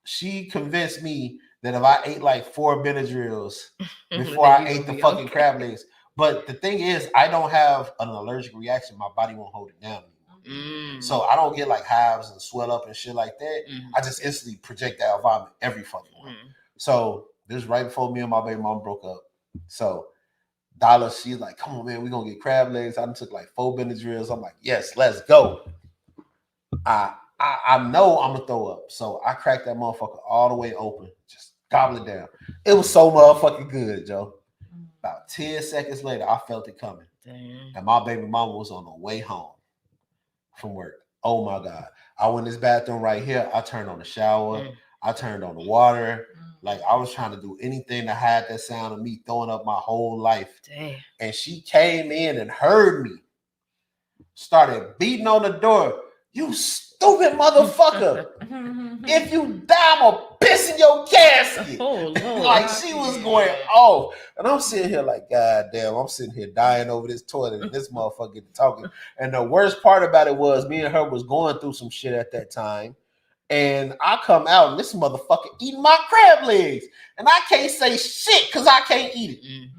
she convinced me that if I ate like 4 Benadryls before I ate the fucking crab legs. But the thing is, I don't have an allergic reaction. My body won't hold it down anymore. So I don't get like hives and swell up and shit like that. I just instantly projectile vomit every fucking one. So this is right before me and my baby mom broke up. So Dallas, she's like, come on, man, we're gonna get crab legs. I took like 4 Benadryls. I'm like, yes, let's go. I know I'm gonna throw up. So I cracked that motherfucker all the way open. Just gobble it down. It was so motherfucking good, Joe. About 10 seconds later, I felt it coming. Damn. And my baby mama was on the way home from work. Oh my God. I went in this bathroom right here. I turned on the shower. I turned on the water. Like I was trying to do anything to hide that sound of me throwing up my whole life. Damn. And she came in and heard me. Started beating on the door. You stupid motherfucker. If you die, I'm gonna piss in your casket. Oh, Lord. Like she was going off. And I'm sitting here like, God damn, I'm sitting here dying over this toilet and this motherfucker get to talking. And the worst part about it was me and her was going through some shit at that time. And I come out and this motherfucker eating my crab legs. And I can't say shit because I can't eat it.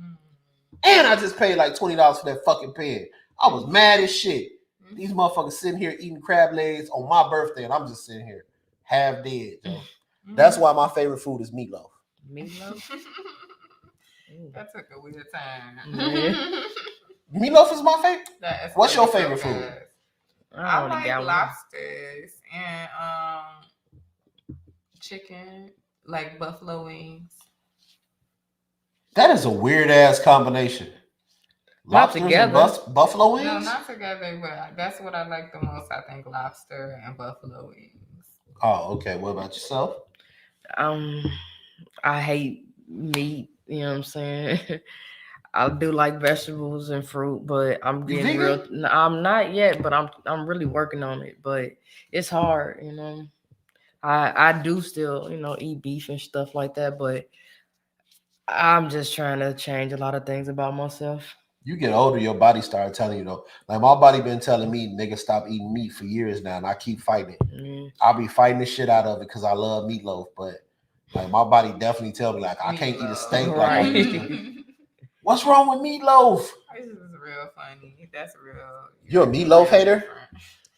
And I just paid like $20 for that fucking pan. I was mad as shit. These motherfuckers sitting here eating crab legs on my birthday, and I'm just sitting here half dead, Joe. That's why my favorite food is meatloaf. Meatloaf? That took a weird time. Meatloaf is my favorite. What's your favorite food? I like lobsters and chicken, like buffalo wings. That is a weird ass combination. Lobsters and buffalo wings? No, not together, but that's what I like the most. I think lobster and buffalo wings. Oh, okay. What about yourself? I hate meat. You know what I'm saying? I do like vegetables and fruit, but I'm getting real. I'm not yet, but I'm really working on it. But it's hard, you know. I do still, you know, eat beef and stuff like that, but I'm just trying to change a lot of things about myself. You get older, your body started telling you though. Like my body been telling me, nigga, stop eating meat for years now, and I keep fighting it. I'll be fighting the shit out of it because I love meatloaf, but like my body definitely tell me like I can't eat a steak like I used to. What's wrong with meatloaf? This is real funny. That's real. You're a meatloaf hater?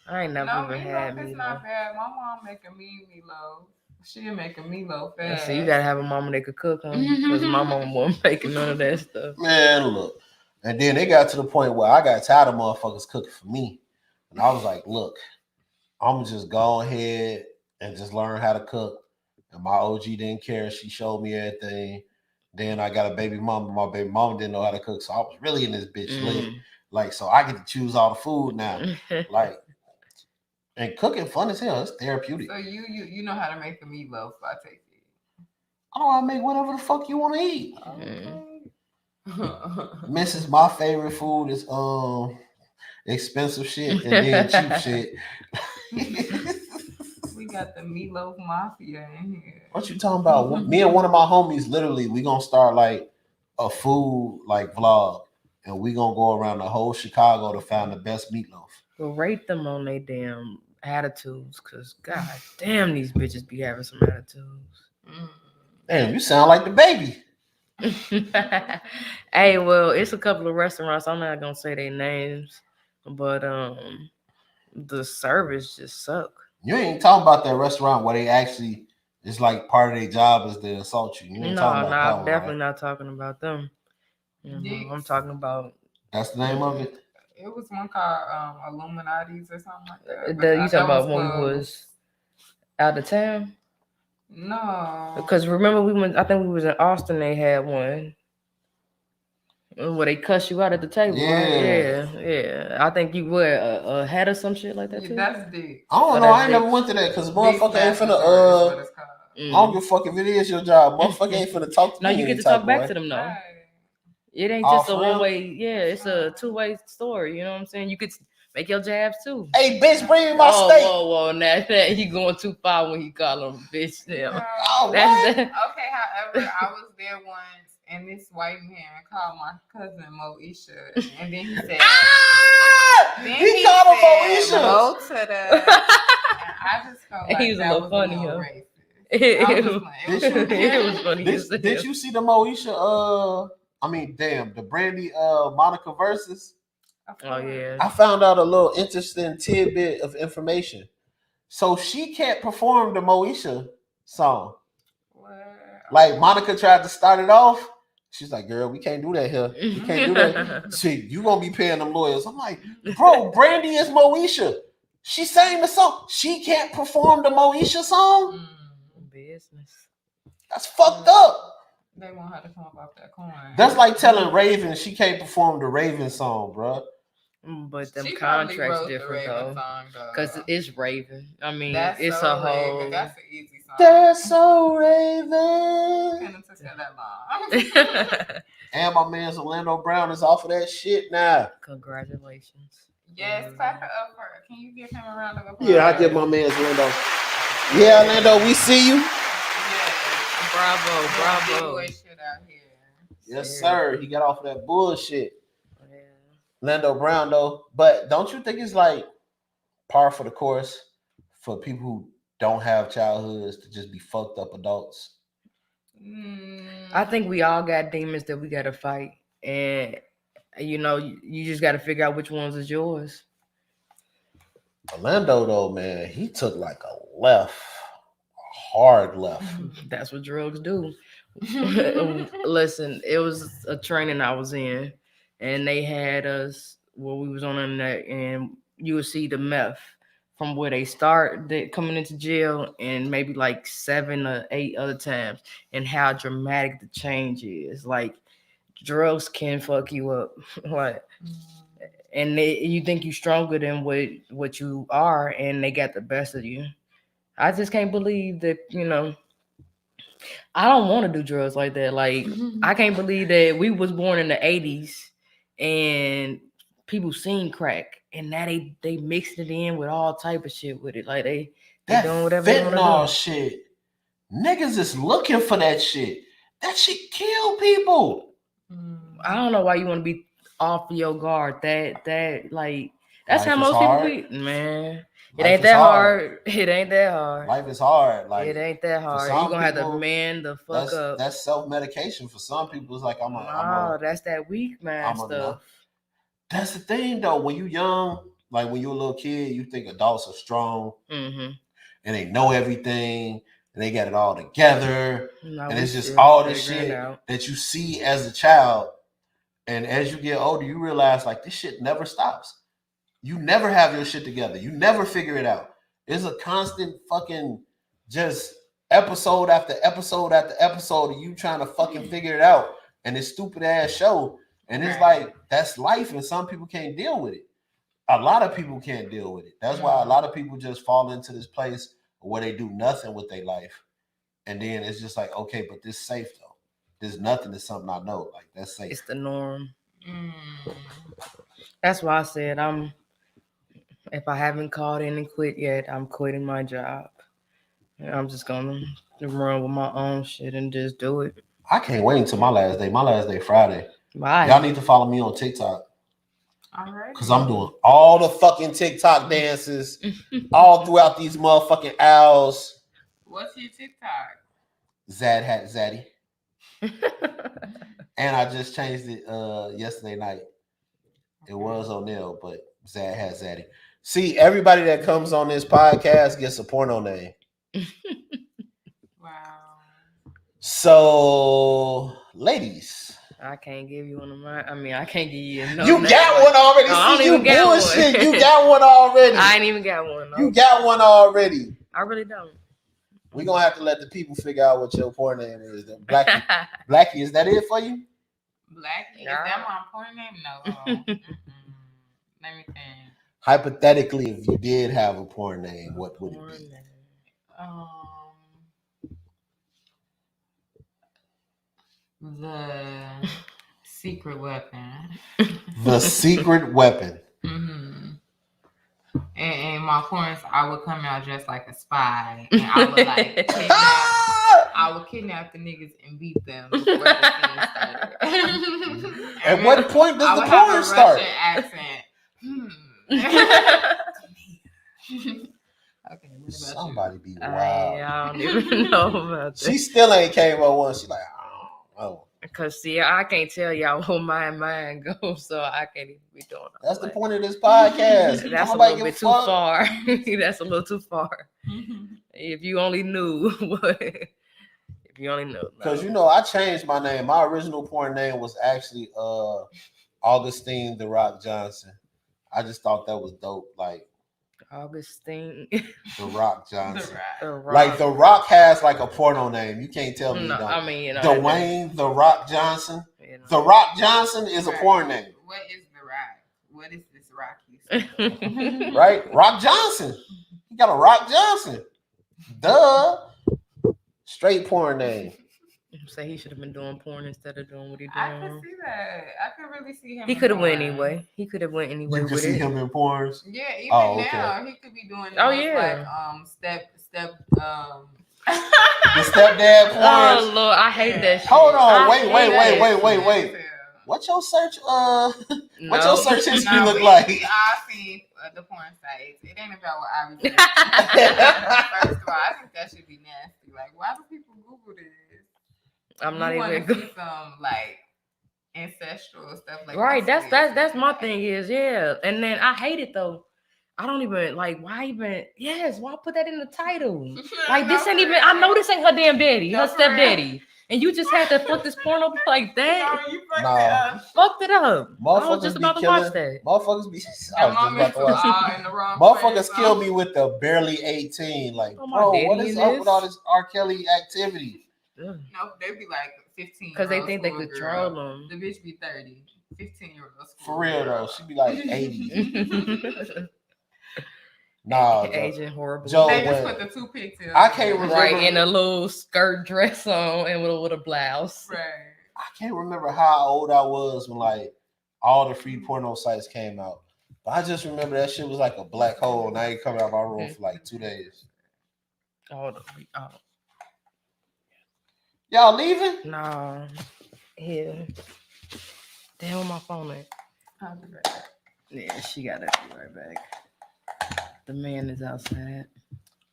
I ain't never even had meatloaf. It's not bad. My mom making me meatloaf. She making meatloaf fast. So you gotta have a mama that could cook, huh? Because my mama wasn't making none of that stuff. Man, look. And then it got to the point where I got tired of motherfuckers cooking for me. And I was like, look, I'm going to just go ahead and just learn how to cook. And my OG didn't care. She showed me everything. Then I got a baby mama. My baby mama didn't know how to cook. So I was really in this bitch lit. Like, so I get to choose all the food now. Like, and cooking fun as hell. It's therapeutic. So you know how to make the meatloaf, I take it. I know how to make whatever the fuck you want to eat. Mrs. My favorite food is expensive shit and then cheap shit. We got the meatloaf mafia in here. What you talking about? Me and one of my homies, literally, we gonna start like a food like vlog. and we gonna go around the whole Chicago to find the best meatloaf. Well, rate them on their damn attitudes, cause god damn, these bitches be having some attitudes. Damn, you sound like the baby. Hey, well, it's a couple of restaurants. I'm not gonna say their names, but the service just suck. You ain't talking about that restaurant where they actually it's like part of their job is to insult you. You ain't No, talking no, about that I'm one, definitely right? not talking about them. You know, I'm Yes. talking about That's the name of it. It was one called Illuminati's or something like that. But you talking that about was when we closed. was out of town. No. Because remember we went. I think we was in Austin. They had one where they cuss you out at the table, right? Yeah. Yeah. I think you were a head or some shit like that Yeah, too. that's dick. I don't Oh, know. that's I ain't never Dick's. went to that because Dick's motherfucker ain't finna laboratory is what it's called. I don't give a fuck if it is your job. Motherfucker ain't finna talk to No, me you any get to type talk of back way. to them though. Right. It ain't Oh, just a for real? one way. Yeah, it's a two-way story. You know what I'm saying? You could make your jabs too. Hey, bitch, bring me my Oh, steak. whoa! Now he going too far when he call him a bitch. Now. No. Oh, That's what? that. Okay, however, I was there once and this white man called my cousin Moesha, and then he said, Ah! He called him Moesha. Mo to the, and I just felt And like he was a that little was funny, a little huh? racist. It I was just was- playing. Did you- it was funny. as Did hell. you see the Moesha? I mean, damn, the Brandy Monica versus. Oh yeah. I found out a little interesting tidbit of information. So she can't perform the Moesha song. What? Like Monica tried to start it off. She's like, girl, we can't do that here. We can't do that. See, you gonna be paying them lawyers. I'm like, bro, Brandy is Moesha. She sang the song. She can't perform the Moesha song? Business. That's fucked up. They want her to come up off that coin. That's like telling Raven she can't perform the Raven song, bro. But them She probably contracts wrote the different Raven though. song though. Cause it's Raven. I mean, That's it's so a whole. Raven. That's an easy song. That's so Raven. Couldn't have took that long. And my man's Orlando Brown is off of that shit now. Congratulations. Yes, clap it up for her. Can you give him a round of applause? Yeah, I give my man's Orlando. Yeah, Orlando, we see you. Yes. Bravo. Big boy shit out here. Yes, sir. He got off of that bullshit. Yeah. Orlando Brown, though. But don't you think it's like par for the course for people who don't have childhoods to just be fucked up adults? I think we all got demons that we gotta fight, and you just gotta figure out which ones is yours. Orlando, though, man, he took like a left, a hard left. That's what drugs do. Listen, it was a training I was in, and they had us where we was on the internet, and you would see the meth from where they start coming into jail, and maybe like 7 or 8 other times, and how dramatic the change is. Like drugs can fuck you up, like, and you think you stronger than what you are, and they got the best of you. I just can't believe that I don't want to do drugs like that. Like I can't believe that we was born in the 80s and people seen crack and now they mixed it in with all type of shit with it. Like they That doing whatever they want fentanyl to do. shit. Niggas is looking for that shit. That shit kill people. I don't know why you want to be off your guard. That like that's Life how is most hard. people be. Man, it Life ain't is that hard. hard. It ain't that hard. Life is hard. Like It ain't that hard. some You gonna have to people, man the fuck that's, up. That's self-medication. For some people, it's like That's that weak man stuff. That's the thing though. When you young, like when you're a little kid, you think adults are strong and they know everything and they got it all together. No, and we it's just still all this figuring shit it out. that you see as a child. And as you get older, you realize like this shit never stops. You never have your shit together. You never figure it out. It's a constant fucking just episode after episode after episode of you trying to fucking figure it out. And this stupid ass show. And it's like, that's life. And some people can't deal with it. A lot of people can't deal with it. That's why a lot of people just fall into this place where they do nothing with their life. And then it's just like, okay, but this safe though. There's nothing is something I know. Like that's safe. It's the norm. That's why I said if I haven't called in and quit yet, I'm quitting my job. And I'm just gonna run with my own shit and just do it. I can't wait until my last day. My last day Friday. Why? Y'all need to follow me on TikTok All right. because I'm doing all the fucking TikTok dances all throughout these motherfucking owls. What's your TikTok? Zad hat Zaddy. And I just changed it yesterday night. It was O'Neal, but Zad hat Zaddy. See, everybody that comes on this podcast gets a porno name. Wow. So, ladies. I can't give you one of mine. I mean, I can't give you no. You got one already. No, I don't See, you even got bullshit. one. You got one already. I ain't even got one. No. You got one already. I really don't. We're gonna have to let the people figure out what your porn name is. Blackie. Blackie, is that it for you? Blackie? Is that my porn name? No. Let me think. Hypothetically, if you did have a porn name, what would it be? The secret weapon. The secret weapon. And my porns, I would come out just like a spy, and I would like kidnap the niggas and beat them before the scene started. At what point does the porn start? Russian accent. Okay, what about Somebody be wild. I don't even know about that. She still ain't came up once. She like, oh. Because see, I can't tell y'all where mine goes, so I can't even be doing that. That's the point of this podcast. That's a little bit too far. That's a little too far. If you only knew what. If you only knew. Because I changed my name. My original porn name was actually Augustine The Rock Johnson. I just thought that was dope. Like Augustine The Rock Johnson. The Rock. Like The Rock has like a porno name. You can't tell me. No, don't. I mean, Dwayne The Rock Johnson. The Rock Johnson is a porn name. What is The Rock? What is this Rock you said? Right? Rock Johnson. He got a Rock Johnson. Duh. Straight porn name. Say he should have been doing porn instead of doing what he doing. I could see that. I could really see him. He could have went anyway. He could have went anyway. You could see him in porns. Yeah, even now he could be doing. Oh yeah. Like step. The stepdad porns. Oh Lord, I hate that shit. Hold on, wait. What's your search? What's your search history look like? I see the porn sites. It ain't about what I was doing. First of all, I think that should be nasty. Like, why do people Google this? I'm not even good. Some like ancestral stuff like right. That's my thing is and then I hate it though. I don't even like why put that in the title? Like this ain't even. I know this ain't her damn daddy, her stepdaddy, and you just had to fuck this porn up like that. No, you fucked it up. I was Motherfuckers just be about to killing. watch that. Motherfuckers be. Motherfuckers kill me with the barely 18. Like, bro, what is up with all this R. Kelly activity? No, they be like 15. Because they think they control them. The bitch be 30. 15-year-olds. For real though, she be like 80. Nah, Agent horrible. Joe, they just put the 2 pigtails. I can't remember. Right, in a little skirt dress on and with a blouse. Right. I can't remember how old I was when like all the free porno sites came out. But I just remember that shit was like a black hole, and I ain't coming out of my room for like 2 days. Y'all leaving? Nah. Here. Damn, where my phone at? I'll be right back. Yeah, she got to be right back. The man is outside.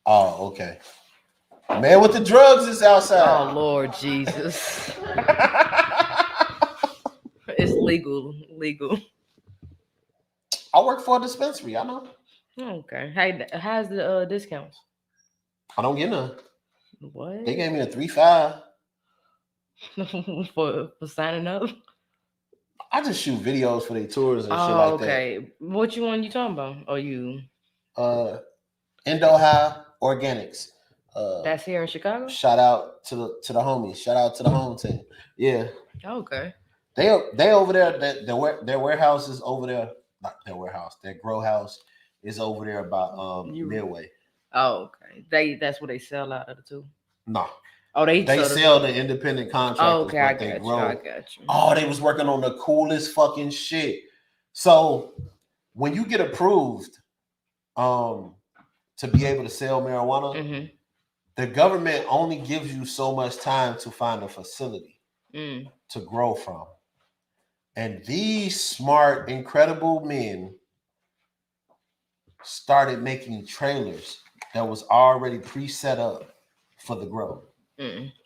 Oh, okay. Man with the drugs is outside. Oh, Lord Jesus. It's legal. I work for a dispensary. I know. Okay. Hey, how's the discounts? I don't get none. What? They gave me a 3.5 for signing up. I just shoot videos for their tours and shit like that. Okay. What one you talking about? Or you? Indo High Organics. That's here in Chicago. Shout out to the homies. Shout out to the home team. Yeah. Okay. They over there. Their warehouse is over there. Not their warehouse. Their grow house is over there by Midway. Oh, okay. That's what they sell out of the two. No. Oh, they sell the independent contractors. Oh, okay, I got you. Oh, they was working on the coolest fucking shit. So when you get approved, to be able to sell marijuana, the government only gives you so much time to find a facility to grow from. And these smart, incredible men started making trailers that was already pre-set up for the grow.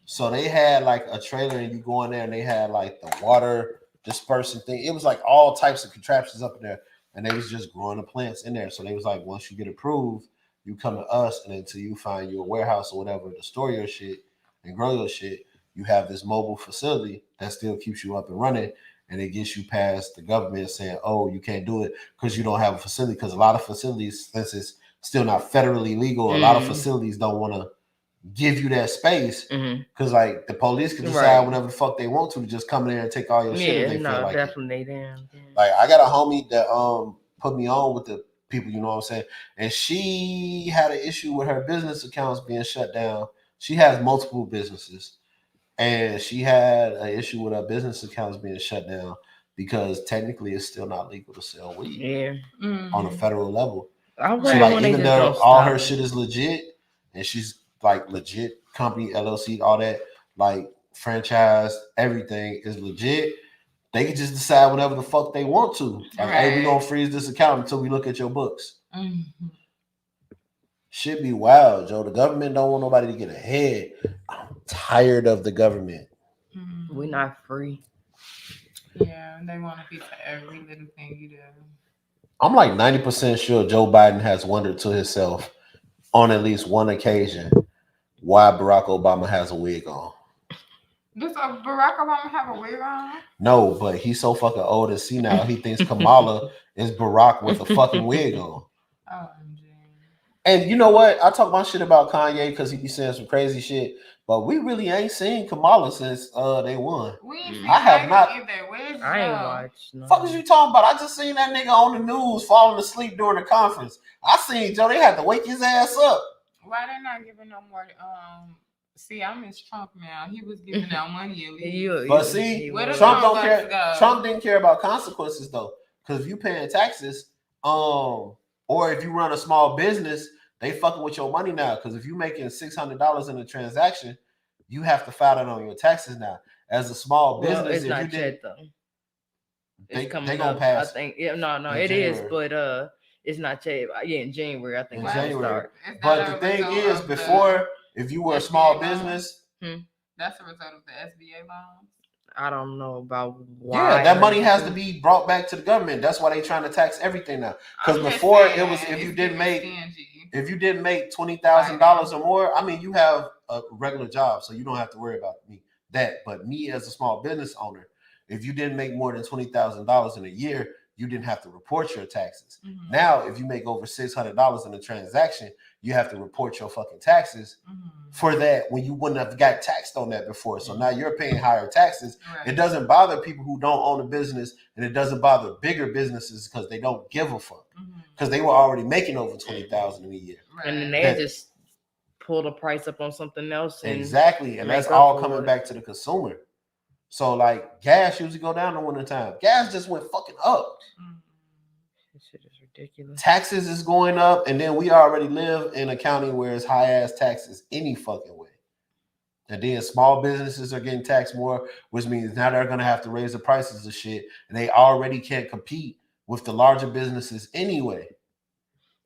So they had like a trailer and you go in there and they had like the water dispersing thing. It was like all types of contraptions up in there. And they was just growing the plants in there. So they was like, once you get approved, you come to us, and until you find your warehouse or whatever to store your shit and grow your shit, you have this mobile facility that still keeps you up and running. And it gets you past the government saying, oh, you can't do it because you don't have a facility. Because a lot of facilities, since it's still not federally legal, a lot of facilities don't want to give you that space because like the police can decide whenever the fuck they want to just come in there and take all your shit if they feel like definitely it. Like I got a homie that put me on with the people, you know what I'm saying, and she had an issue with her business accounts being shut down. She has multiple businesses, and she had an issue with her business accounts being shut down because technically it's still not legal to sell weed on a federal level. So like even though all her shit is legit and she's like legit company, LLC, all that, like franchise, everything is legit. They can just decide whatever the fuck they want to. Like, hey, we gonna freeze this account until we look at your books. Should be wild, Joe. The government don't want nobody to get ahead. I'm tired of the government. We're not free. Yeah, they want a piece of every little thing you do. I'm like 90% sure Joe Biden has wondered to himself on at least one occasion why Barack Obama has a wig on. Does Barack Obama have a wig on? No, but he's so fucking old and senile, he thinks Kamala is Barack with a fucking wig on. OMG. And you know what? I talk my shit about Kanye because he be saying some crazy shit, but we really ain't seen Kamala since they won. We ain't seen I have not either. Where's I ain't watched. No. Fuck is you talking about? I just seen that nigga on the news falling asleep during the conference. I seen Joe, they had to wake his ass up. Why they not giving no more see, I miss Trump now. He was giving out money at least. But see, Trump don't care. Trump didn't care about consequences though. Because if you paying taxes, or if you run a small business, they fucking with your money now. Because if you making $600 in a transaction, you have to file it on your taxes now. As a small business, it's not yet though. They gonna pass. I think it is, but it's not yet. Yeah, in January, I think. In January. But the thing is, before, if you were a small business, that's a result of the SBA loans. I don't know about why. Yeah, that money has to be brought back to the government. That's why they're trying to tax everything now. Because before it was if you didn't make $20,000 or more, I mean, you have a regular job, so you don't have to worry about that. But me as a small business owner, if you didn't make more than $20,000 in a year, you didn't have to report your taxes. Now, if you make over $600 in a transaction, you have to report your fucking taxes for that when you wouldn't have got taxed on that before. So now you're paying higher taxes. Right. It doesn't bother people who don't own a business, and it doesn't bother bigger businesses because they don't give a fuck because they were already making over $20,000 in a year. Right. And then they just pull the price up on something else. And exactly, and that's all coming back to the consumer. So like gas usually go down in the wintertime. Gas just went fucking up. This shit is ridiculous. Taxes is going up, and then we already live in a county where it's high ass taxes any fucking way. And then small businesses are getting taxed more, which means now they're gonna have to raise the prices of shit, and they already can't compete with the larger businesses anyway.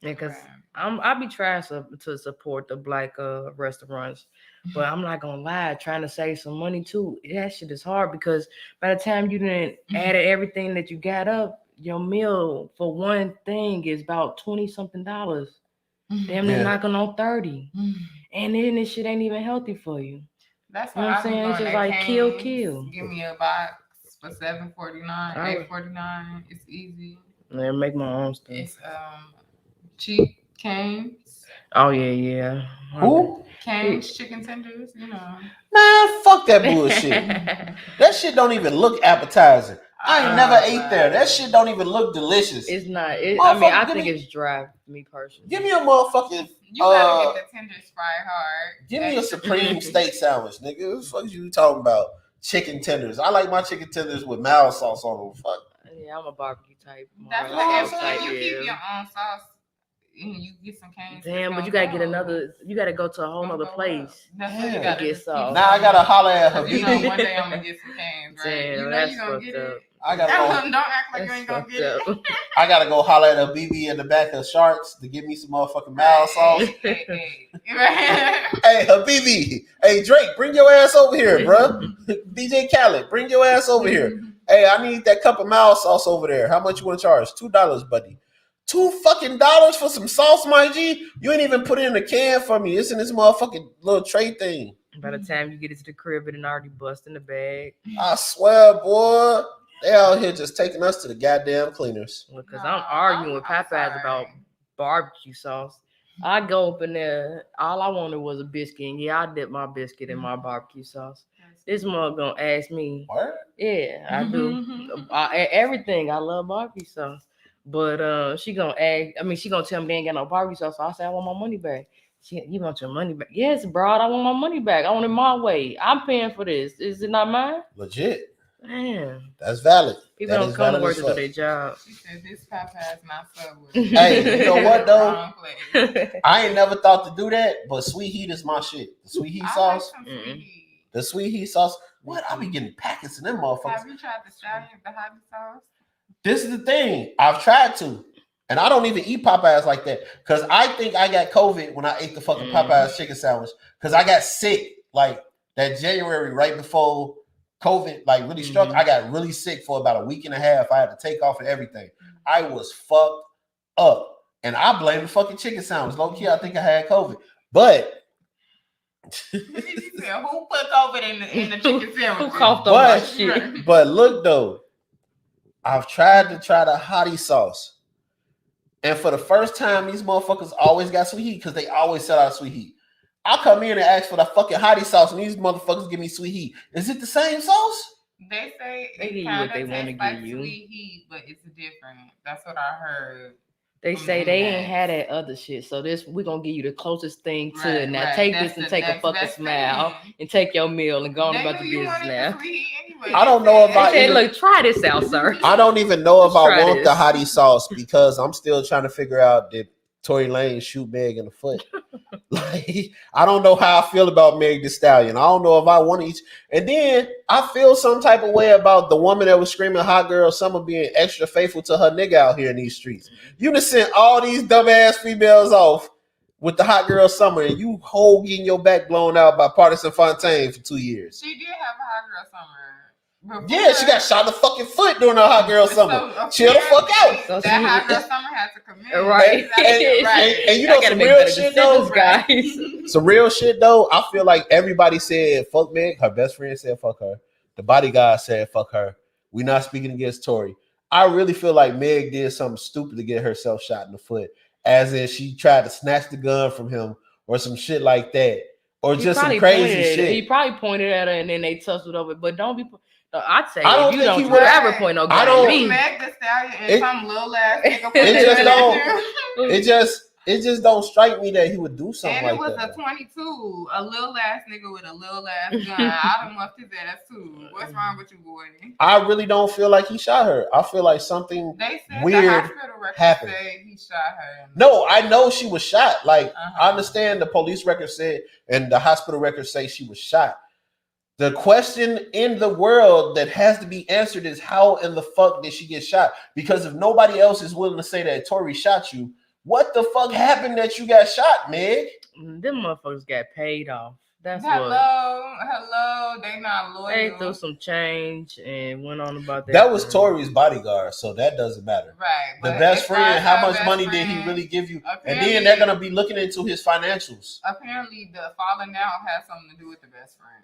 Yeah, because I be trying to support the black restaurants, but I'm not gonna lie, trying to save some money too. That shit is hard because by the time you didn't added everything that you got up, your meal for one thing is about $20-something. Damn, they're knocking on 30, and then this shit ain't even healthy for you. That's what I'm saying. It's just like kill. Give me a box for $7.49, $8.49. It's easy. I make my own stuff. It's cheap Cane's. Oh yeah. Who? Cane's chicken tenders, you know. Man, fuck that bullshit. That shit don't even look appetizing. I ain't never ate there. That shit don't even look delicious. It's not. I think it's dry. Me personally. Give me a motherfucking. You gotta get the tenders fried hard. Give me a supreme steak sandwich, nigga. What the fuck you talking about? Chicken tenders. I like my chicken tenders with mild sauce on them. Fuck. Yeah, I'm a barbecue type. That's what I'm saying. You keep your own sauce. you get some canes. Damn, but you gotta get another. You gotta go to a whole other place. That's what you Yeah. gotta Get just sauce. keep Now I gotta holler at Cause you know Habibi. one day I'm gonna get some canes, right? Damn, You know that's you gonna fucked get up. it. I gotta Don't go. act like you ain't gonna get it. I gotta go holler at Habibi in the back of Sharks to give me some motherfucking mild sauce. Hey. Right. Hey, Habibi. Hey, Drake, bring your ass over here, bruh. DJ Khaled, bring your ass over here. Hey, I need that cup of mild sauce over there. How much you want to charge? $2, buddy. $2 for some sauce, my G? You ain't even put it in a can for me. It's in this motherfucking little tray thing. By the time you get it to the crib, it done already bust in the bag. I swear, boy. They out here just taking us to the goddamn cleaners. Because I'm arguing with Popeyes about barbecue sauce. I go up in there, all I wanted was a biscuit. And yeah, I dip my biscuit in my barbecue sauce. This mug gonna ask me. What? Yeah, I do. Everything. I love barbecue sauce. But she gonna ask, she gonna tell me they ain't got no barbecue sauce. So I say, I want my money back. You want your money back? Yes, broad, I want my money back. I want it my way. I'm paying for this. Is it not mine? Legit. Damn. That's valid. People That don't is come to valid work as to do fuck. their job. She said this Popeyes not Subway. Hey, you know what though? Wrong place. I ain't never thought to do that, but sweet heat is my shit. The sweet heat I sauce. like some sweet heat. The sweet heat sauce. What? I be getting packets of them motherfuckers. Have you tried the stallion, the hot sauce? This is the thing. I've tried to. And I don't even eat Popeyes like that. Because I think I got COVID when I ate the fucking Popeyes chicken sandwich. Because I got sick like that January right before COVID like really struck. I got really sick for about a week and a half. I had to take off and everything. I was fucked up. And I blame the fucking chicken sandwich. Low key, I think I had COVID. But She said, who put COVID in the chicken sandwich? Who coughed on my shit? But look though, I've tried the hottie sauce. And for the first time, these motherfuckers always got sweet heat because they always sell out sweet heat. I'll come in and ask for the fucking hottie sauce, and these motherfuckers give me sweet heat. Is it the same sauce? They say They give it you kind what of they wanna tastes like give you. sweet heat, but it's different. That's what I heard. They say they ain't had that other shit. So we're gonna give you the closest thing to it. Now take this and take a fucking smile and take your meal and go on about the business now. Anyway. I don't know if They I said, even, look, try this out, sir. I don't even know if I Try want this. the hottie sauce because I'm still trying to figure out did Tory Lanez shoot Meg in the foot. Like, I don't know how I feel about Meg Thee Stallion. I don't know if I want to eat. And then I feel some type of way about the woman that was screaming "Hot Girl Summer" being extra faithful to her nigga out here in these streets. You done sent all these dumbass females off with the "Hot Girl Summer" and you whole getting your back blown out by Partisan Fontaine for 2 years. She did have a hot girl summer. Yeah, she got shot in the fucking foot during her Hot Girl Summer. Chill the fuck out. So that hot girl summer had to commit. Right. And you know some real shit though, guys. some real shit though. I feel like everybody said fuck Meg. Her best friend said fuck her. The bodyguard said fuck her. We not speaking against Tory. I really feel like Meg did something stupid to get herself shot in the foot, as in she tried to snatch the gun from him or some shit like that, or just some crazy shit. He probably pointed at her and then they tussled over. But don't be. I'd say I don't if you think don't he would ever point no gun I at don't- me. Meg Thee Stallion and some little ass nigga. It just don't. It just don't strike me that he would do something And like it was that. a 22, a little ass nigga with a little ass gun. I done muffed his ass too. What's wrong with you, boy? I really don't feel like he shot her. I feel like something They said weird the hospital record happened. said he shot her. No, I know she was shot. Like, Uh-huh. I understand the police record said and the hospital records say she was shot. The question in the world that has to be answered is how in the fuck did she get shot? Because if nobody else is willing to say that Tory shot you, what the fuck happened that you got shot, Meg? Them motherfuckers got paid off. That's Hello, they not loyal. They threw some change and went on about that. That was Tory's bodyguard, so that doesn't matter. Right. The but best as far friend, as how her much best money did he friend, really give you? And apparently- then they're gonna be looking into his financials. Apparently, the falling out had something to do with the best friend.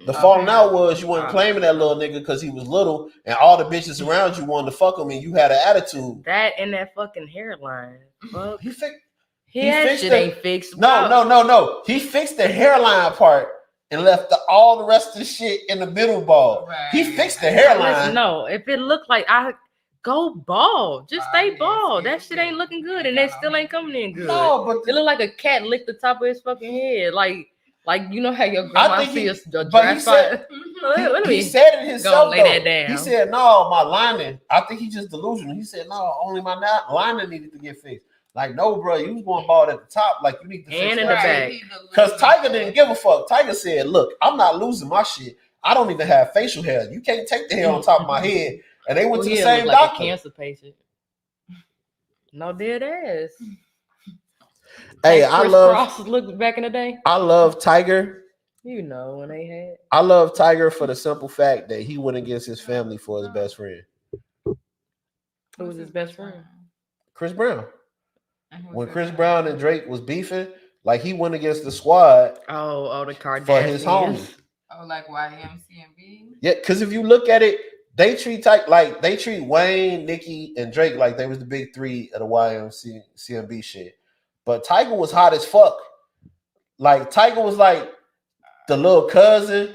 The falling out was you weren't claiming that little nigga because he was little, and all the bitches around you wanted to fuck him, and you had an attitude. That and that fucking hairline. Fuck. He fixed. That fixed shit the- ain't fixed. No. He fixed the hairline part and left all the rest of the shit in the middle bald. Right. He fixed the Listen, hairline. no, if it looked like I go bald, just stay yes, bald. yes, That shit ain't looking good, and that still ain't coming in good. No, but It look like a cat licked the top of his fucking head, like you know how your grandma think see he- a but dry he spot. said- Let he me said it himself. go lay though. that down. He said, "No, my lining." I think he just delusional. He said, "No, only my lining needed to get fixed." Like, no, bro, you was going bald at the top. Like, you need to fix And in that the too. back. Because Tiger didn't give a fuck. Tiger said, look, I'm not losing my shit. I don't even have facial hair. You can't take the hair on top of my head. And they went to the Look same like doctor. a cancer patient. No, dead ass. Hey, Like Chris Cross looked back in the day. I love Tiger. You know, when they had. I love Tiger for the simple fact that he went against his family for his best friend. Who was his best friend? Chris Brown. When Chris Brown and Drake was beefing, like he went against the squad. Oh, the Kardashians. For his homie. Oh, like YMCMB? Yeah, because if you look at it, they treat they treat Wayne, Nicki, and Drake like they was the big three of the YMCMB shit. But Tiger was hot as fuck. Like Tiger was like the little cousin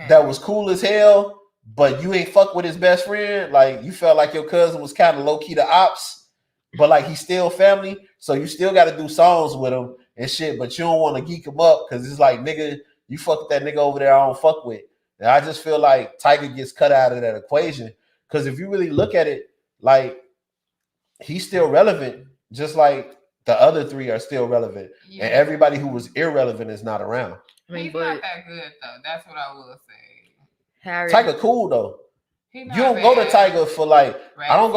that was cool as hell, but you ain't fuck with his best friend. Like you felt like your cousin was kind of low key the ops, but like he's still family, so you still got to do songs with him and shit. But you don't want to geek him up because it's like nigga, you fuck with that nigga over there. I don't fuck with. And I just feel like Tiger gets cut out of that equation because if you really look at it, like he's still relevant, just like the other three are still relevant, and everybody who was irrelevant is not around. He's not that good though. That's what I will say. Tiger cool though. You don't go to Tiger for like I don't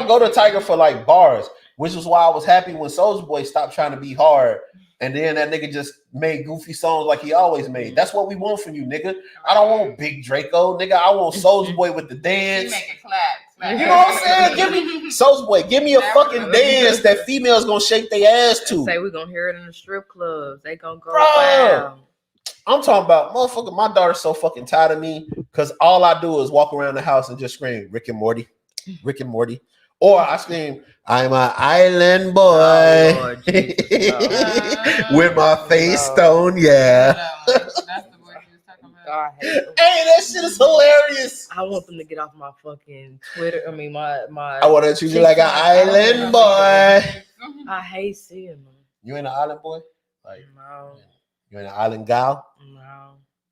go to Tiger for like bars, which is why I was happy when Soulja Boy stopped trying to be hard, and then that nigga just made goofy songs like he always made. That's what we want from you, nigga. I don't want Big Draco, nigga. I want Soulja Boy with the dance. Make it clap. You know what I'm saying? Give me Soulja Boy. Give me a fucking dance that females gonna shake their ass to. Say we're gonna hear it in the strip clubs. They gonna go wild. I'm talking about motherfucker. My daughter's so fucking tired of me because all I do is walk around the house and just scream Rick and Morty, Rick and Morty, or I scream I'm an island boy with my face stone. Yeah. That's the word you was talking about. Hey, that shit is hilarious. I want them to get off my fucking Twitter. I mean, my. I want to treat you like an island boy. I hate seeing them. You ain't an island boy? Like no. You ain't an island gal?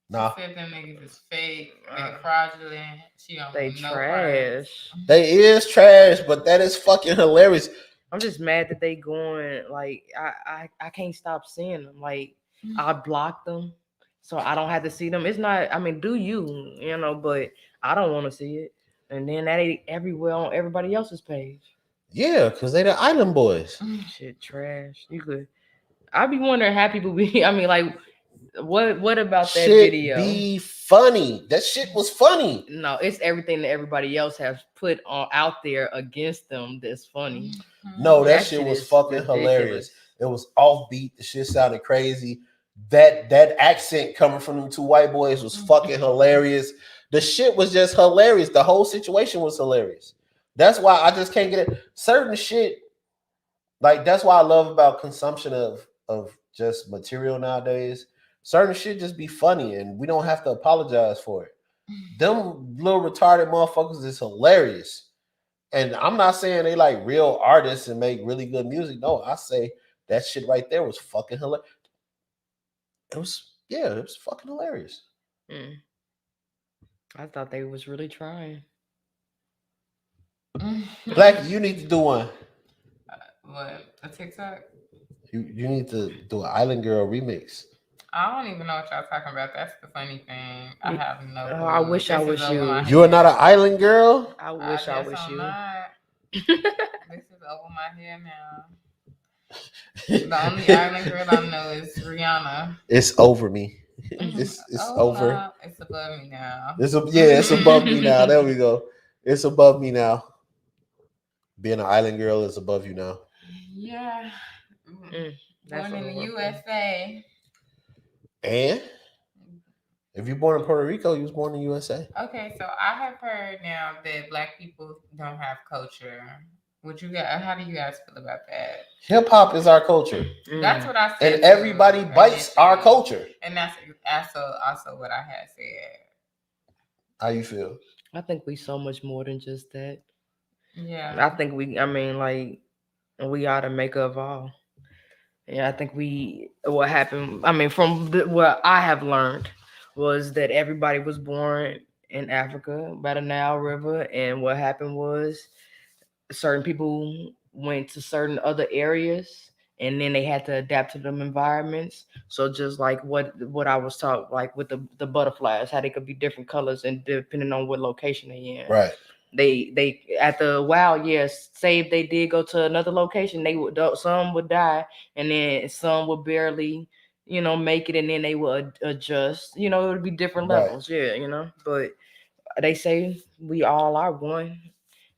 No. She said them niggas is fake, they fraudulent. She don't they know trash. They is trash, but that is fucking hilarious. I'm just mad that they going like I can't stop seeing them. Like I blocked them so I don't have to see them. It's not. I mean, do you know? But I don't want to see it. And then that ain't everywhere on everybody else's page. Yeah, because they the island boys. Shit, trash. You could. I be wondering how people be. I mean, like, what about that video? Be funny. That shit was funny. No, it's everything that everybody else has put out there against them that's funny. No, that shit was fucking ridiculous. Hilarious. It was offbeat. The shit sounded crazy. That accent coming from them two white boys was fucking hilarious. The shit was just hilarious. The whole situation was hilarious. That's why I just can't get it. Certain shit, like that's why I love about consumption of just material nowadays. Certain shit just be funny and we don't have to apologize for it. Them little retarded motherfuckers is hilarious. And I'm not saying they like real artists and make really good music. No, I say that shit right there was fucking hilarious. It was fucking hilarious. I thought they was really trying. Black, you need to do one. What? A TikTok? You need to do an Island Girl remix. I don't even know what y'all talking about. That's the funny thing. I have no clue. I wish I was you. You are not an island girl? I wish I was you. This is over my head now. The only island girl I know is Rihanna. It's over me. It's over. No, it's above me now. It's above me now. There we go. It's above me now. Being an island girl is above you now. Yeah. Born in the USA. And if you're born in Puerto Rico, you was born in the USA. Okay, so I have heard now that Black people don't have culture. How do you guys feel about that? Hip hop is our culture. That's what I said. And everybody bites our culture. And that's also what I had said. How you feel? I think we so much more than just that. Yeah. I think we ought to make a evolve. Yeah, I think what happened, from what I have learned was that everybody was born in Africa by the Nile River. And what happened was certain people went to certain other areas, and then they had to adapt to them environments. So just like what I was taught, like with the butterflies, how they could be different colors and depending on what location they in. Right. They at the wild, yes, say if they did go to another location, they would, some would die, and then some would barely, make it, and then they would adjust. It would be different Right. levels, yeah, but they say we all are one,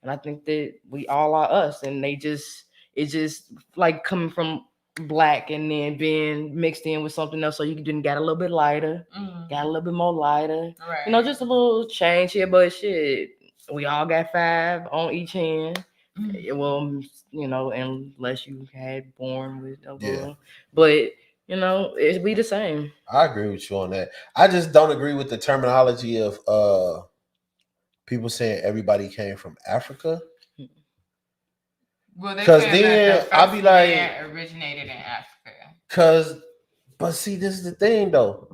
and I think that we all are us, and it's just like coming from black and then being mixed in with something else, so you didn't got a little bit lighter, got a little bit more lighter, Right. just a little change here, but shit, we all got 5 on each hand. Well, unless you had born with a little, but it'd be the same. I agree with you on that. I just don't agree with the terminology of people saying everybody came from Africa. Well, they Because said then that the I'll first be like, man originated in Africa. but see, this is the thing though.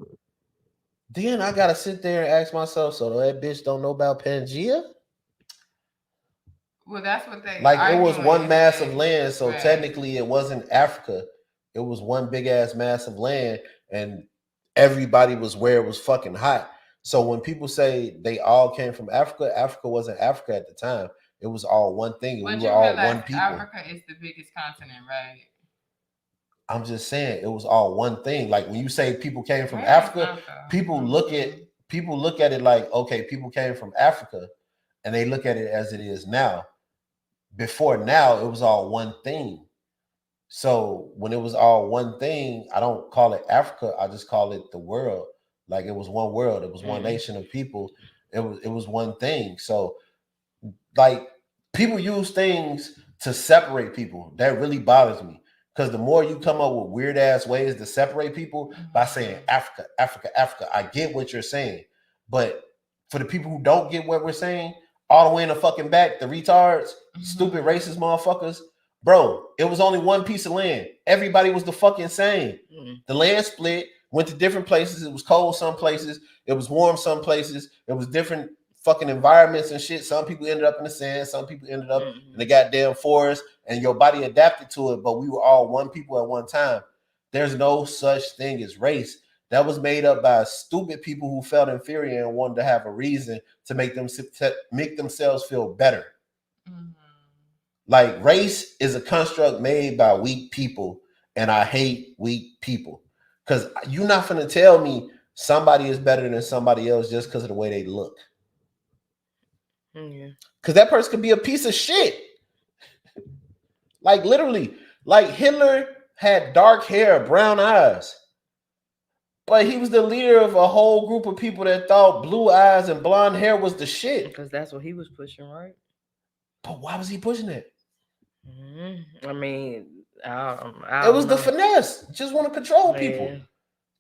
Then I gotta sit there and ask myself, so that bitch don't know about Pangea? Well, that's what they Like it was one mass of saying. land, so Right. technically it wasn't Africa. It was one big ass mass of land, and everybody was where it was fucking hot. So when people say they all came from Africa, Africa wasn't Africa at the time. It was all one thing. But We you were all realize one people. Africa is the biggest continent, right? I'm just saying it was all one thing. Like when you say people came from Right, Africa, it's not, though. people look at it like, okay, people came from Africa, and they look at it as it is now. Before now, it was all one thing. So when it was all one thing, I don't call it Africa. I just call it the world. Like it was one world. It was one nation of people. It was one thing. So like people use things to separate people. That really bothers me. Because the more you come up with weird ass ways to separate people by saying Africa, Africa, Africa, I get what you're saying. But for the people who don't get what we're saying, all the way in the fucking back, the retards, stupid racist motherfuckers, bro, it was only one piece of land. Everybody was the fucking same. The land split, went to different places. It was cold some places. It was warm some places. It was different fucking environments and shit. Some people ended up in the sand. Some people ended up in the goddamn forest. And your body adapted to it. But we were all one people at one time. There's no such thing as race. That was made up by stupid people who felt inferior and wanted to have a reason to make themselves feel better. Like race is a construct made by weak people, and I hate weak people. Because you're not gonna tell me somebody is better than somebody else just because of the way they look. Because that person could be a piece of shit. Like literally, like Hitler had dark hair, brown eyes. But he was the leader of a whole group of people that thought blue eyes and blonde hair was the shit. Because that's what he was pushing, right? But why was he pushing it? I mean, it was the finesse. Just want to control people.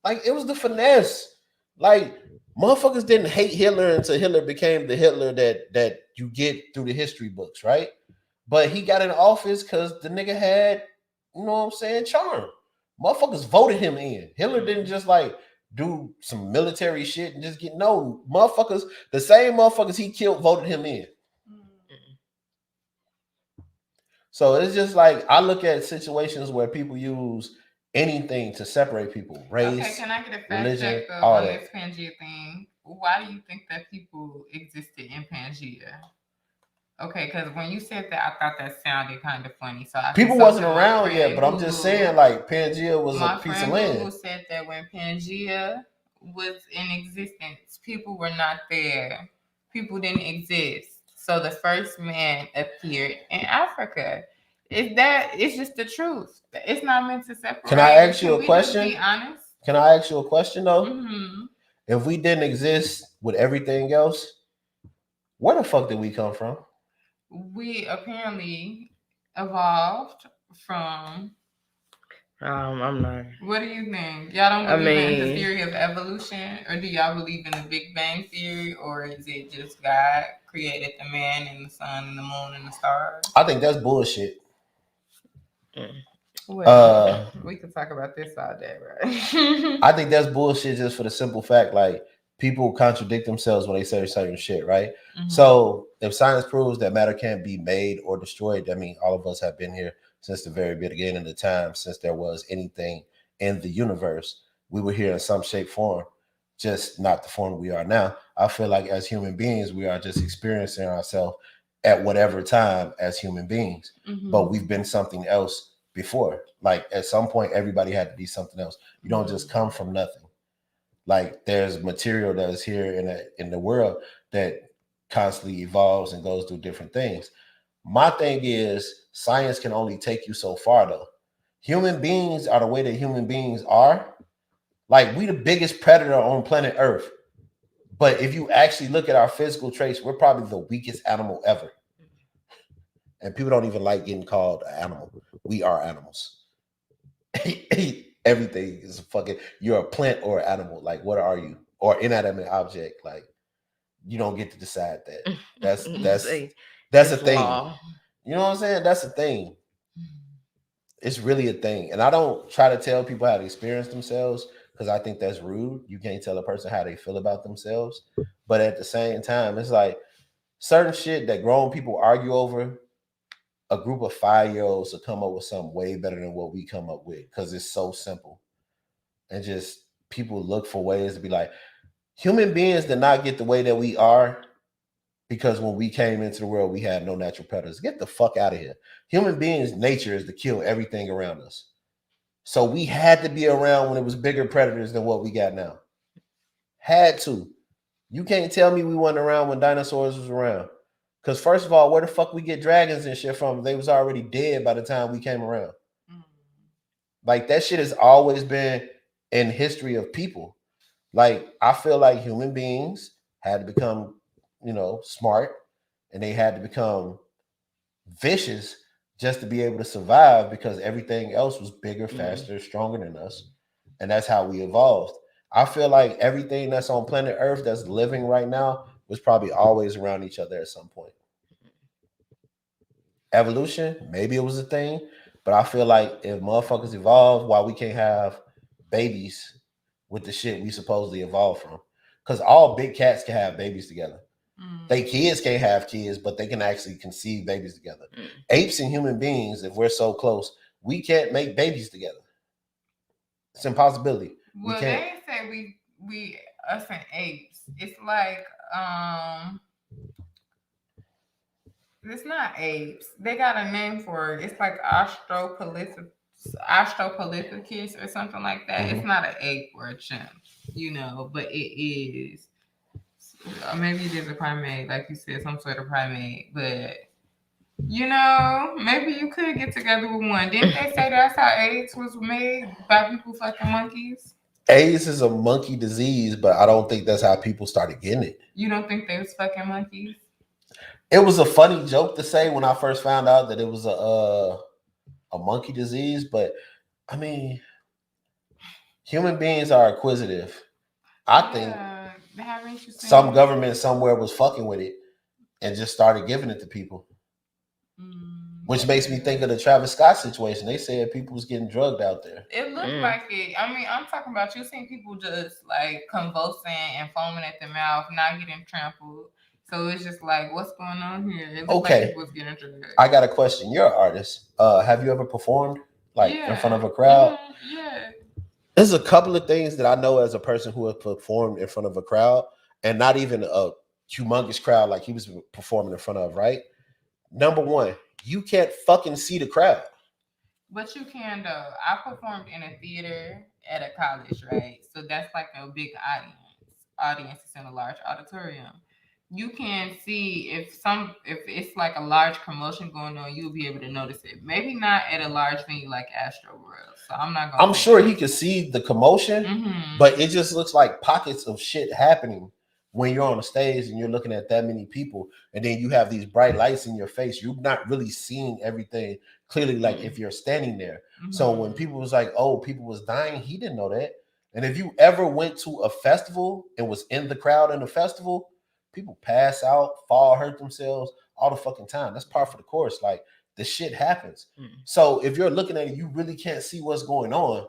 Like it was the finesse. Like motherfuckers didn't hate Hitler until Hitler became the Hitler that you get through the history books, right? But he got in office because the nigga had, you know what I'm saying, charm. Motherfuckers voted him in. Hitler didn't just like do some military shit and just get no motherfuckers. The same motherfuckers he killed voted him in. So it's just like I look at situations where people use anything to separate people, race, okay, can I get a fact religion, check all on that. this Pangea thing? Why do you think that people existed in Pangea? Okay, because when you said that, I thought that sounded kind of funny. So people wasn't around yet, but I'm just saying, like Pangea was a piece of land. My friend said that when Pangea was in existence, people were not there. People didn't exist. So the first man appeared in Africa. It's just the truth. It's not meant to separate. Can I ask you a question? Be honest. Can I ask you a question though? Mm-hmm. If we didn't exist with everything else, where the fuck did we come from? We apparently evolved from. I'm not. What do you think? Y'all don't believe in the theory of evolution, or do y'all believe in the Big Bang theory, or is it just God created the man and the sun and the moon and the stars? I think that's bullshit. Well, we could talk about this all day, right? I think that's bullshit just for the simple fact, like people contradict themselves when they say certain shit, right? Mhm. So if science proves that matter can't be made or destroyed, I mean, all of us have been here since the very beginning of the time, since there was anything in the universe. We were here in some shape, form, just not the form we are now. I feel like as human beings, we are just experiencing ourselves at whatever time as human beings, but we've been something else before. Like at some point, everybody had to be something else. You don't just come from nothing. Like there's material that is here in the world that constantly evolves and goes through different things. My thing is science can only take you so far though. Human beings are the way that human beings are. Like we the biggest predator on planet Earth. But if you actually look at our physical traits, we're probably the weakest animal ever. And people don't even like getting called an animal. We are animals. Everything is a fucking. You're a plant or an animal. Like, what are you? Or inanimate object. Like, you don't get to decide that. That's Say, that's a it's thing. law. You know what I'm saying? That's a thing. It's really a thing. And I don't try to tell people how to experience themselves because I think that's rude. You can't tell a person how they feel about themselves. But at the same time, it's like certain shit that grown people argue over, a group of 5-year-olds will come up with something way better than what we come up with because it's so simple. And just people look for ways to be like, human beings did not get the way that we are because when we came into the world, we had no natural predators. Get the fuck out of here. Human beings' nature is to kill everything around us. So we had to be around when it was bigger predators than what we got now. Had to. You can't tell me we weren't around when dinosaurs was around. Because first of all, where the fuck we get dragons and shit from? They was already dead by the time we came around. Like that shit has always been in history of people. Like I feel like human beings had to become, smart, and they had to become vicious just to be able to survive because everything else was bigger, faster, stronger than us. And that's how we evolved. I feel like everything that's on planet Earth that's living right now was probably always around each other at some point. Evolution, maybe it was a thing, but I feel like if motherfuckers evolve, why we can't have babies with the shit we supposedly evolved from? Because all big cats can have babies together. They kids can't have kids, but they can actually conceive babies together. Apes and human beings, if we're so close, we can't make babies together. It's an impossibility. We Well, can't. they say we us and apes. It's like it's not apes. They got a name for it. It's like Australopithecus or something like that. It's not an ape or a chimp, but it is. Maybe it is a primate, like you said, some sort of primate. But maybe you could get together with one. Didn't they say that's how AIDS was made by people fucking monkeys? AIDS is a monkey disease, but I don't think that's how people started getting it. You don't think they was fucking monkeys? It was a funny joke to say when I first found out that it was a monkey disease, but I mean, human beings are acquisitive. I think Haven't you seen some government somewhere was fucking with it and just started giving it to people. Which makes me think of the Travis Scott situation. They said people was getting drugged out there. It looked like it. I mean, I'm talking about you seen people just like convulsing and foaming at the mouth, not getting trampled. So it's just like, what's going on here? It looked like people was getting drugged. I got a question. You're an artist. Have you ever performed in front of a crowd? Yeah. There's a couple of things that I know as a person who has performed in front of a crowd, and not even a humongous crowd like he was performing in front of, right? Number one, you can't fucking see the crowd. But you can though. I performed in a theater at a college, right? So that's like a big audience. Audience is in a large auditorium. You can see if it's like a large commotion going on, you'll be able to notice it. Maybe not at a large venue like Astro World. So I'm not gonna. I'm sure he could see the commotion, but it just looks like pockets of shit happening when you're on a stage and you're looking at that many people, and then you have these bright lights in your face. You're not really seeing everything clearly, like if you're standing there. So when people was like, "Oh, people was dying," he didn't know that. And if you ever went to a festival and was in the crowd in the festival, people pass out, fall, hurt themselves all the fucking time. That's part of the course. Like the shit happens. So if you're looking at it, you really can't see what's going on.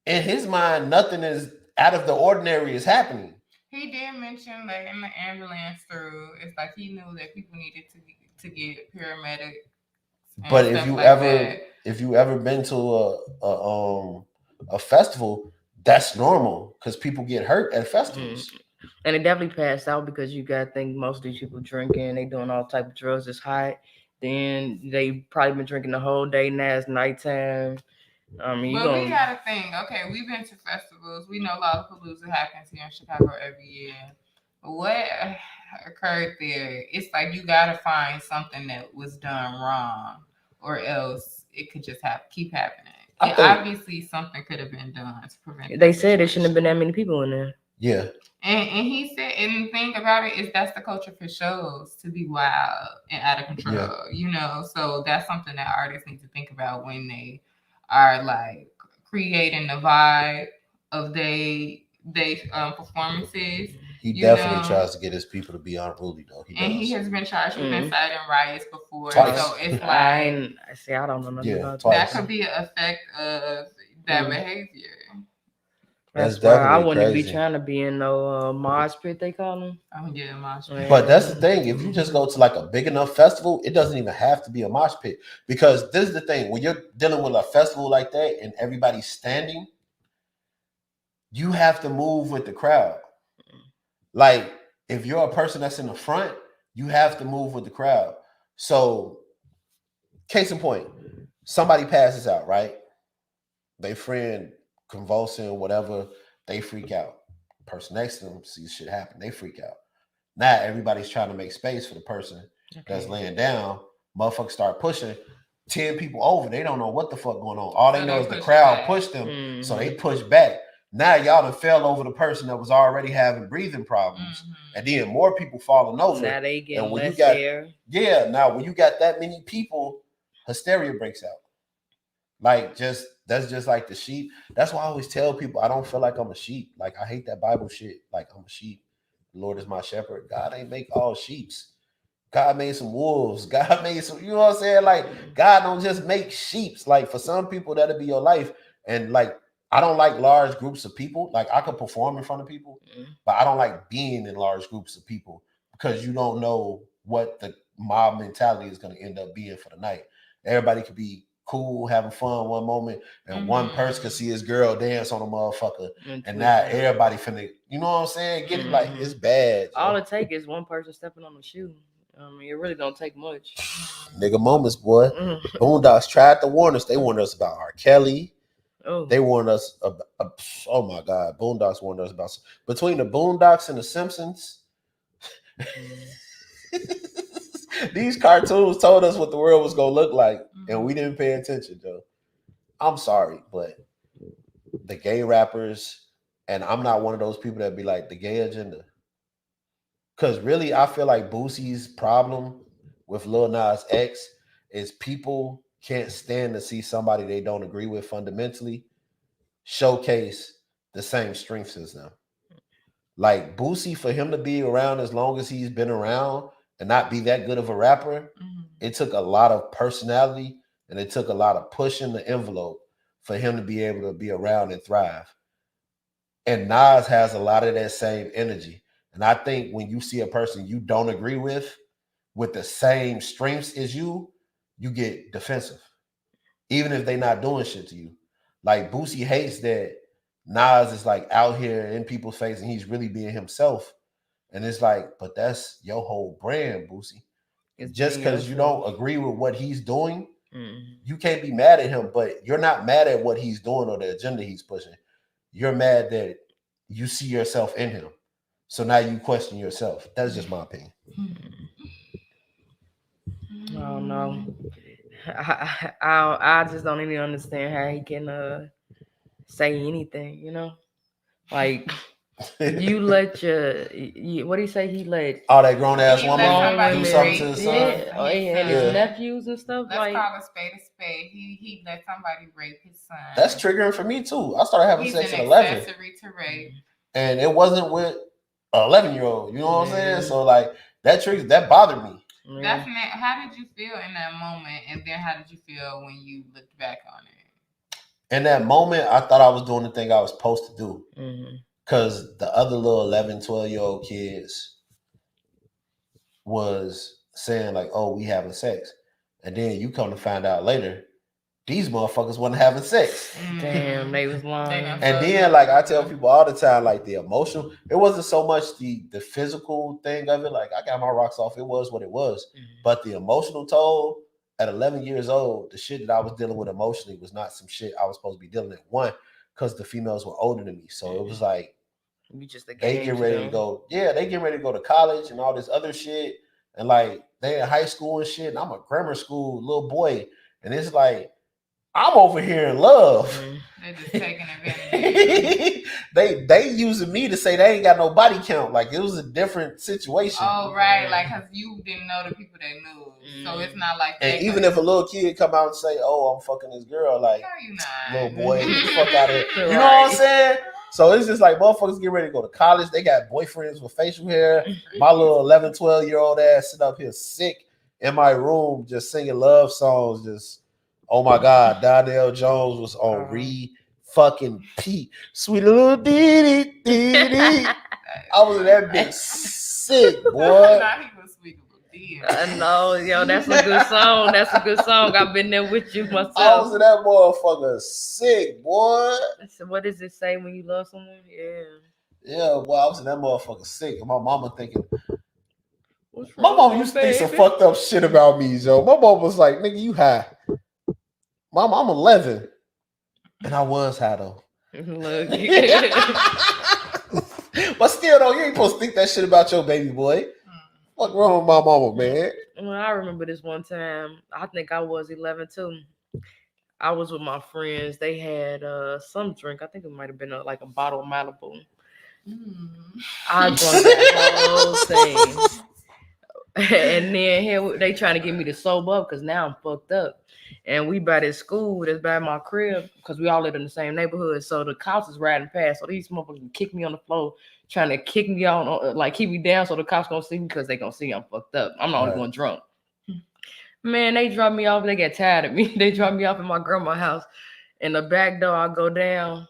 In his mind, nothing is out of the ordinary is happening. He did mention that in the ambulance through, it's like he knew that people needed to get paramedics But and stuff like that. if you ever been to a festival, that's normal because people get hurt at festivals. And it definitely passed out because you got to think most of these people drinking, they doing all type of drugs. It's hot. Then they probably been drinking the whole day. Now it's nighttime. I mean, you But we gonna gotta think, okay, we've been to festivals. We know Lollapalooza happens here in Chicago every year. What occurred there? It's like you gotta find something that was done wrong, or else it could just keep happening. I And think- obviously something could have been done to prevent. They that said there shouldn't have been situation. that many people in there. Yeah, And he said, and the thing about it is that's the culture for shows to be wild and out of control, you know. So that's something that artists need to think about when they are like creating the vibe of they performances. he You definitely know? tries to get his people to be unruly though. And he has been charged with inciting riots before, Twice. so it's like I don't know nothing about twice. that could be an effect of that behavior. That's That's why I definitely wouldn't be crazy. trying to be in no mosh pit. They call them. Oh yeah, mosh pit. Yeah. But that's the thing. If you just go to like a big enough festival, it doesn't even have to be a mosh pit. Because this is the thing: when you're dealing with a festival like that and everybody's standing, you have to move with the crowd. Like if you're a person that's in the front, you have to move with the crowd. So, case in point, somebody passes out, right? They friend convulsing, whatever, they freak out. Person next to them sees shit happen, they freak out. Now everybody's trying to make space for the person that's laying down. Motherfuckers start pushing 10 people over. They don't know what the fuck going on. All they know is the crowd pushed them, so they push back. Now y'all done fell over the person that was already having breathing problems, and then more people falling over. Now they getting and when less you got, air. yeah, now when you got that many people, hysteria breaks out. Like that's just like the sheep. That's why I always tell people I don't feel like I'm a sheep. Like I hate that Bible shit. Like I'm a sheep. The Lord is my shepherd. God ain't make all sheeps. God made some wolves. God made some, you know what I'm saying? Like God don't just make sheeps. Like for some people, that'll be your life. And like I don't like large groups of people. Like I could perform in front of people, but I don't like being in large groups of people because you don't know what the mob mentality is going to end up being for the night. Everybody could be cool, having fun one moment, and one person could see his girl dance on a motherfucker, and now everybody finna, you know what I'm saying? Get it like it's bad. All it take is one person stepping on the shoe. I mean, it really don't take much. Nigga moments, boy. Boondocks tried to warn us. They warned us about R. Kelly. Oh. They warned us about, oh my God, Boondocks warned us about, between the Boondocks and the Simpsons. These cartoons told us what the world was gonna look like, and we didn't pay attention, Joe. I'm sorry, but the gay rappers, and I'm not one of those people that be like the gay agenda. Because really, I feel like Boosie's problem with Lil Nas X is people can't stand to see somebody they don't agree with fundamentally showcase the same strengths as them. Like Boosie, for him to be around as long as he's been around and not be that good of a rapper, it took a lot of personality and it took a lot of pushing the envelope for him to be able to be around and thrive. And Nas has a lot of that same energy. And I think when you see a person you don't agree with the same strengths as you get defensive. Even if they're not doing shit to you. Like Boosie hates that Nas is like out here in people's face and he's really being himself. And it's like, but that's your whole brand, Boosie. Just because you don't agree with what he's doing, you can't be mad at him, but you're not mad at what he's doing or the agenda he's pushing. You're mad that you see yourself in him. So now you question yourself. That's just my opinion. I don't know. I just don't even understand how he can say anything, you know? Like you let what do you say? He let all that grown ass woman do something to his son. And his nephews and stuff. Let's call a spade a spade. He let somebody rape his son. That's triggering for me too. I started having sex at 11. Accessory to rape. And it wasn't with an 11-year-old. You know what I'm saying? So like that bothered me. Definitely. How did you feel in that moment? And then how did you feel when you looked back on it? In that moment, I thought I was doing the thing I was supposed to do. Because the other little 11, 12-year-old kids was saying like, oh, we having sex. And then you come to find out later, these motherfuckers wasn't having sex. Damn, they was lying. done And then, like I tell people all the time, like the emotional, it wasn't so much the physical thing of it. Like I got my rocks off, it was what it was. But the emotional toll at 11 years old, the shit that I was dealing with emotionally was not some shit I was supposed to be dealing with. One, because the females were older than me, so it was like You just a they get ready to go. Yeah, they get ready to go to college and all this other shit, and like they in high school and shit. And I'm a grammar school little boy, and it's like I'm over here in love. They're just taking advantage. they using me to say they ain't got no body count. Like it was a different situation. Oh right, like because you didn't know the people that knew, so it's not like. And even if a little kid come out and say, "Oh, I'm fucking this girl," like no, you not. little boy, get the fuck out of it. You know what I'm saying? So it's just like motherfuckers get ready to go to college. They got boyfriends with facial hair. My little 11, 12-year-old ass sit up here sick in my room just singing love songs. Just, oh my God, Donnell Jones was on fucking Pete. Sweet little dee dee. I was in that bitch sick, boy. I know, yo, that's a good song. That's a good song. I've been there with you myself. I was in that motherfucker sick, boy. So what does it say when you love someone? Yeah, boy, I was in that motherfucker sick. And my mama thinking, my mom used to think some fucked up shit about me, Joe. My mom was like, nigga, you high. Mom, I'm 11. And I was high, though. But still, though, you ain't supposed to think that shit about your baby boy. What's wrong with my mama, man? Well, I remember this one time. I think I was 11 too. I was with my friends. They had some drink. I think it might have been like a bottle of Malibu. I drank that whole thing. And then here they trying to get me to sober up because now I'm fucked up. And we by this school that's by my crib because we all live in the same neighborhood. So the cops is riding past. So these motherfuckers kick me on the floor, trying to kick me out, like keep me down so the cops gonna see me because they gonna see I'm fucked up. I'm not only going drunk. Man, they dropped me off. They get tired of me. They dropped me off in my grandma's house. In the back door, I go down.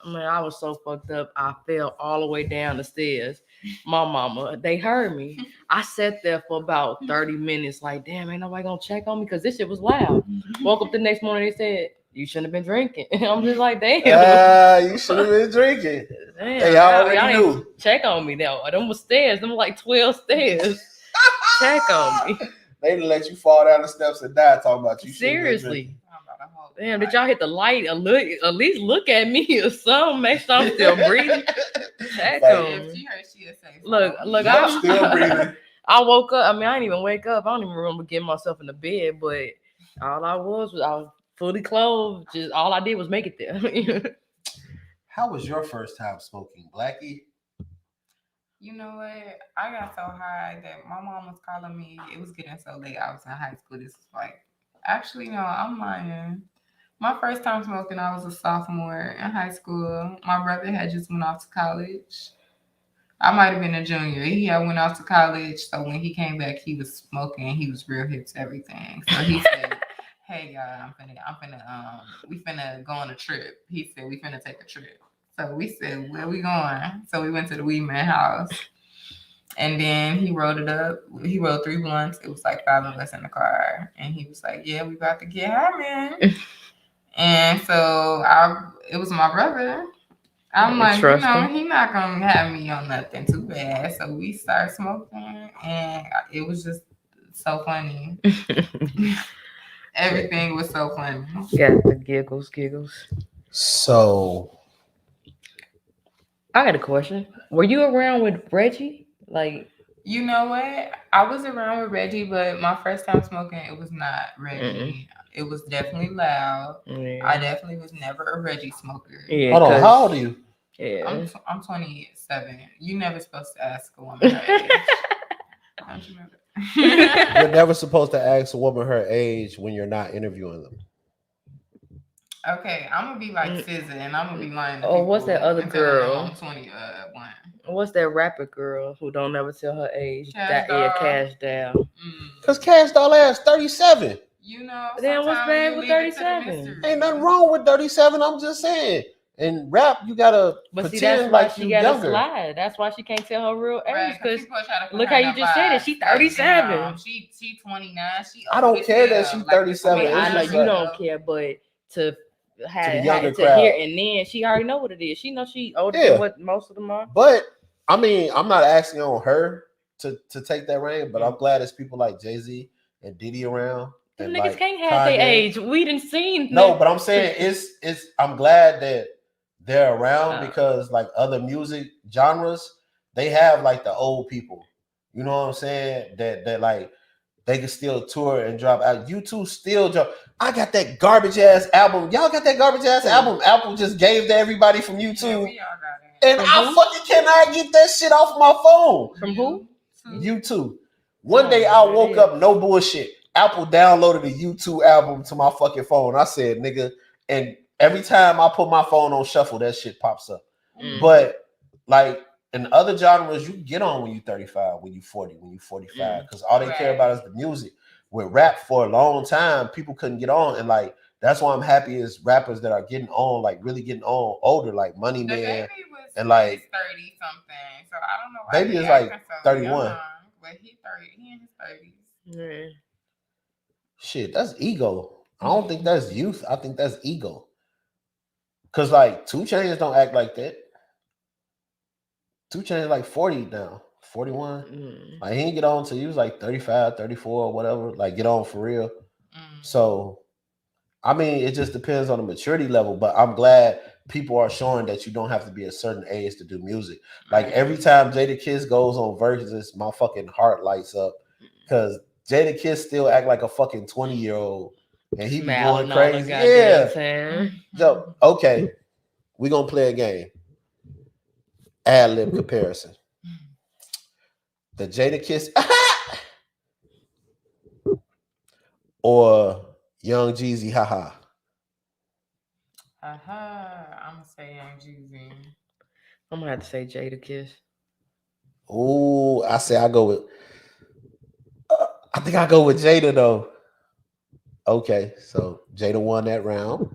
Man, I was so fucked up. I fell all the way down the stairs. My mama, they heard me. I sat there for about 30 minutes like, damn, ain't nobody gonna check on me because this shit was loud. Woke up the next morning, they said, you shouldn't have been drinking. I'm just like, damn. You should have been drinking. Damn, hey, I already knew. Check on me now. Them was stairs. Them were like 12 stairs. Check on me. They didn't let you fall down the steps and die talking about you. Seriously. Damn, did y'all hit the light? At least look at me or something. Make sure I'm still breathing. Check on me. Look, I'm still breathing. I woke up. I mean, I didn't even wake up. I don't even remember getting myself in the bed, but all I was fully clothed. Just all I did was make it there. How was your first time smoking, Blackie? You know what? I got so high that my mom was calling me. It was getting so late. I was in high school. This was like, actually, no, I'm lying. My first time smoking, I was a sophomore in high school. My brother had just went off to college. I might have been a junior. He had went off to college, so when he came back, he was smoking. He was real hip to everything. So he said, "Hey, y'all, we finna go on a trip." He said, "We finna take a trip." So we said, "Where we going?" So we went to the Weed Man house, and then he rolled it up. He rolled 3 blunts. It was like 5 of us in the car, and he was like, "Yeah, we about to get high, man." And so it was my brother. I'm like, you know, he not gonna have me on nothing too bad. So we started smoking, and it was just so funny. Everything was so funny. Got the giggles. So, I got a question. Were you around with Reggie? Like, you know what? I was around with Reggie, but my first time smoking, it was not Reggie. It was definitely loud. Yeah. I definitely was never a Reggie smoker. Yeah, hold on, how old are you? Yeah, I'm 27. You never supposed to ask a woman her age. Don't you remember? You're never supposed to ask a woman her age when you're not interviewing them. Okay, I'm gonna be like SZA, and I'm gonna be lying. Oh, what's that other girl? I'm 21. What's that rapper girl who don't ever tell her age? Cash Doll. Cause Cash Doll ass 37. You know, then what's bad with 37? Ain't nothing wrong with 37. I'm just saying. And rap, you gotta But see, that's pretend why like she you got to younger. slide. That's why she can't tell her real Right, age. 'cause Because people try to put look her how in you a just said it. box. She Like, 37. damn, she 29. She I old don't as care that hell. she Like, this 37. I mean, I It's know just you like don't care, but to the younger to hear crowd. and then she already know what it is. She knows she older Yeah. than what most of them are. But I mean, I'm not asking on her to take that reign, but I'm Mm. glad there's people like Jay-Z and Diddy around. Them And niggas like can't have their Kanye. age. We didn't seen No, them. but I'm saying it's I'm glad that they're around Uh. because like other music genres, they have like the old people. You know what I'm saying? That like they can still tour and drop out. U2 still drop. I got that garbage ass album. Y'all got that garbage ass album. Apple just gave to everybody from Yeah, U2. we all got it. And From I who? fucking cannot get that shit off my phone. From who? U2. One Oh, day I there it woke is. up, no bullshit. Apple downloaded a U2 album to my fucking phone. I said, nigga, and every time I put my phone on shuffle, that shit pops up. Mm. But like in other genres, you can get on when you 35, when you 40, when you 45, because all they care about is the music. With rap for a long time, people couldn't get on, and like that's why I'm happy is rappers that are getting on, like really getting on older, like Money The Man, baby was and like 30 something. So I don't know why Baby he is like acting so 31. young, but he 30. He in his 30s. Yeah. Shit, that's ego. I don't think that's youth. I think that's ego. Cause like 2 Chainz don't act like that. 2 Chainz like 40 now, 41. Mm. Like he didn't get on till he was like 35, 34 or whatever. Like get on for real. Mm. So I mean, it just depends on the maturity level. But I'm glad people are showing that you don't have to be a certain age to do music. Like every time Jada Kiss goes on Versus, my fucking heart lights up. Cause Jada Kiss still act like a fucking 20-year-old. And he be going Smiling all the crazy. goddamn Yeah. time. So, okay. We're gonna play a game. Ad lib comparison. The Jada Kiss or Young Jeezy haha. I'm gonna say Young Jeezy. I'm gonna have to say Jada Kiss. Ooh, I say I go with I think I go with Jada though. Okay, so Jada won that round.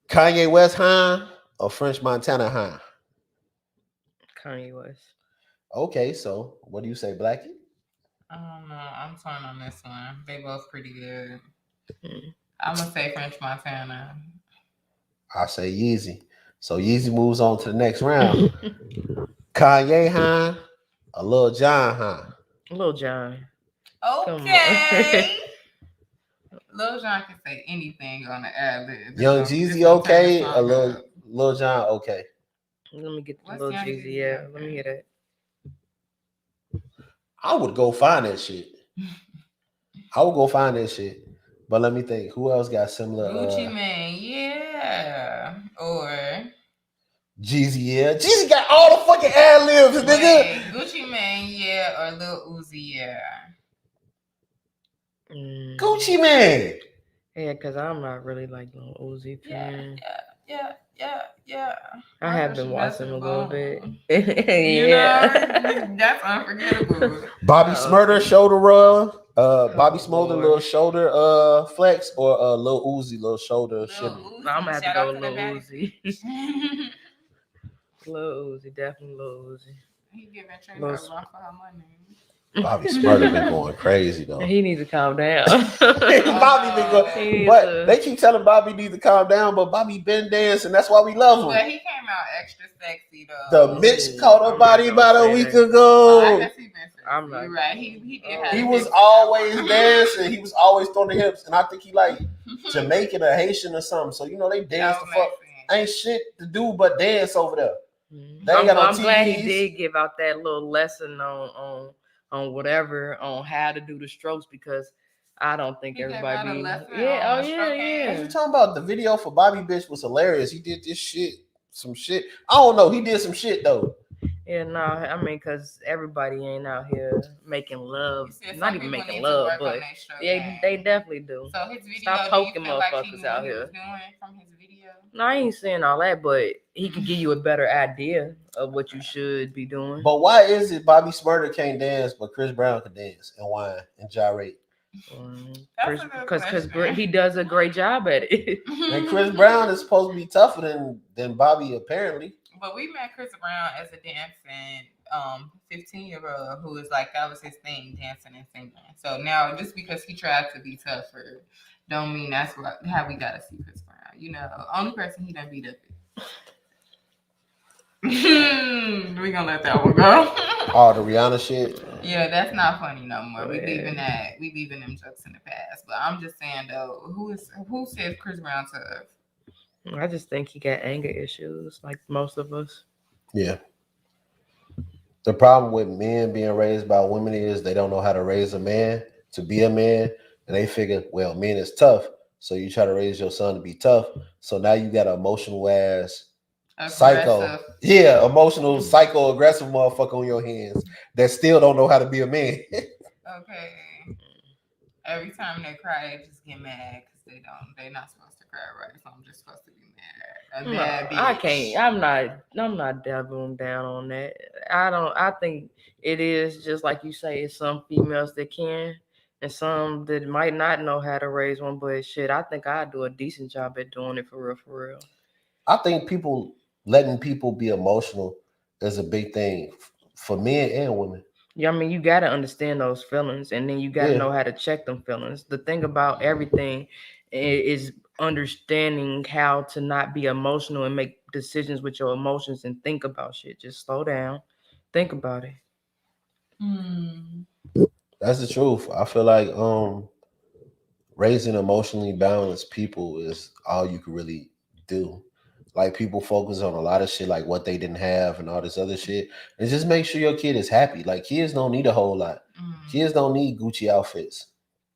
Kanye West high or French Montana high? Kanye West. Okay, so what do you say, Blackie? I don't know. I'm torn on this one. They both pretty good. Mm. I'm gonna say French Montana. I say Yeezy. So Yeezy moves on to the next round. Kanye high or Lil Jon high? Lil Jon. Okay. Lil Jon can say anything on the ad lib. Young Jeezy okay or Lil Jon okay? Let me get the What's Lil Young Jeezy. Jeezy? Yeah, Okay. let me hear that. I would go find that shit. But let me think. Who else got similar? Gucci Mane, yeah. Or Jeezy, yeah. Jeezy got all the fucking ad libs, nigga. wait, Gucci Mane, yeah. Or Lil Uzi, yeah. Gucci Mane. Yeah, because I'm not really like Lil Uzi fan. Yeah. I have been watching a little bit. You Yeah. know, that's unforgettable. Bobby Smurder shoulder rub. Bobby Smurder Lord. little shoulder flex or Lil Uzi little shoulder Lil shimmy. Uzi, I'm gonna have to shout go out with to the Lil baddie. Uzi. Lil Uzi, definitely Lil Uzi. He giving Trey Lil- a run for her money. Bobby Smurder been going crazy though. He needs to calm down. Bobby been going, but they keep telling Bobby needs to calm down. But Bobby been dancing. That's why we love him. But he came out extra sexy though. The Mitch caught a I'm body not gonna about a say week that. ago. I guess he been sexy. I'm not You're right. gonna- He did Oh. have He the was hips always out. dancing. He was always throwing the hips, and I think he like Jamaican or Haitian or something. So you know they dance That the would fuck. make sense. Ain't shit to do but dance over there. Mhm. They ain't got no I'm glad he TVs. did give out that little lesson on whatever on how to do the strokes because I don't think He gave everybody out a be. lesson Yeah, on oh the yeah, stroke yeah. What you talking about? The video for Bobby Bitch was hilarious. He did this shit, some shit. I don't know. He did some shit though. Yeah, no, I mean, cause everybody ain't out here making love, He said not some even people making need to love, work but on their stroke yeah, game. they definitely do. So his video, Stop do you poking feel like he motherfuckers knew out what he here. was doing from his video? No, I ain't saying all that, but he can give you a better idea of what you should be doing. But why is it Bobby Smurder can't dance, but Chris Brown can dance and whine and gyrate? That's a good question. He does a great job at it. And Chris Brown is supposed to be tougher than Bobby, apparently. But we met Chris Brown as a dancing 15-year-old who was like that was his thing, dancing and singing. So now just because he tried to be tougher, don't mean that's how we gotta see Chris Brown. You know, only person he done beat up. We gonna let that one go. All the Rihanna shit. Yeah, that's not funny no more. We Yeah. leaving that. We leaving them jokes in the past. But I'm just saying though, who says Chris Brown tough? I just think he got anger issues, like most of us. Yeah. The problem with men being raised by women is they don't know how to raise a man to be a man, and they figure, well, men is tough, so you try to raise your son to be tough. So now you got an emotional ass psycho, Aggressive. yeah, emotional psycho aggressive motherfucker on your hands that still don't know how to be a man. Okay. Every time they cry, they just get mad because they're not supposed to cry, right? So I'm just supposed to be mad. A bad bitch. I can't. I'm not doubling down on that. I think it is just like you say. It's some females that can, and some that might not know how to raise one. But shit, I think I do a decent job at doing it for real. For real. I think letting people be emotional is a big thing for men and women. Yeah, I mean, you got to understand those feelings, and then you got to Yeah. know how to check them feelings. The thing about everything is understanding how to not be emotional and make decisions with your emotions and think about shit. Just slow down, think about it. That's the truth. I feel like raising emotionally balanced people is all you can really do. Like people focus on a lot of shit like what they didn't have and all this other shit. And just make sure your kid is happy. Like kids don't need a whole lot. Kids don't need Gucci outfits.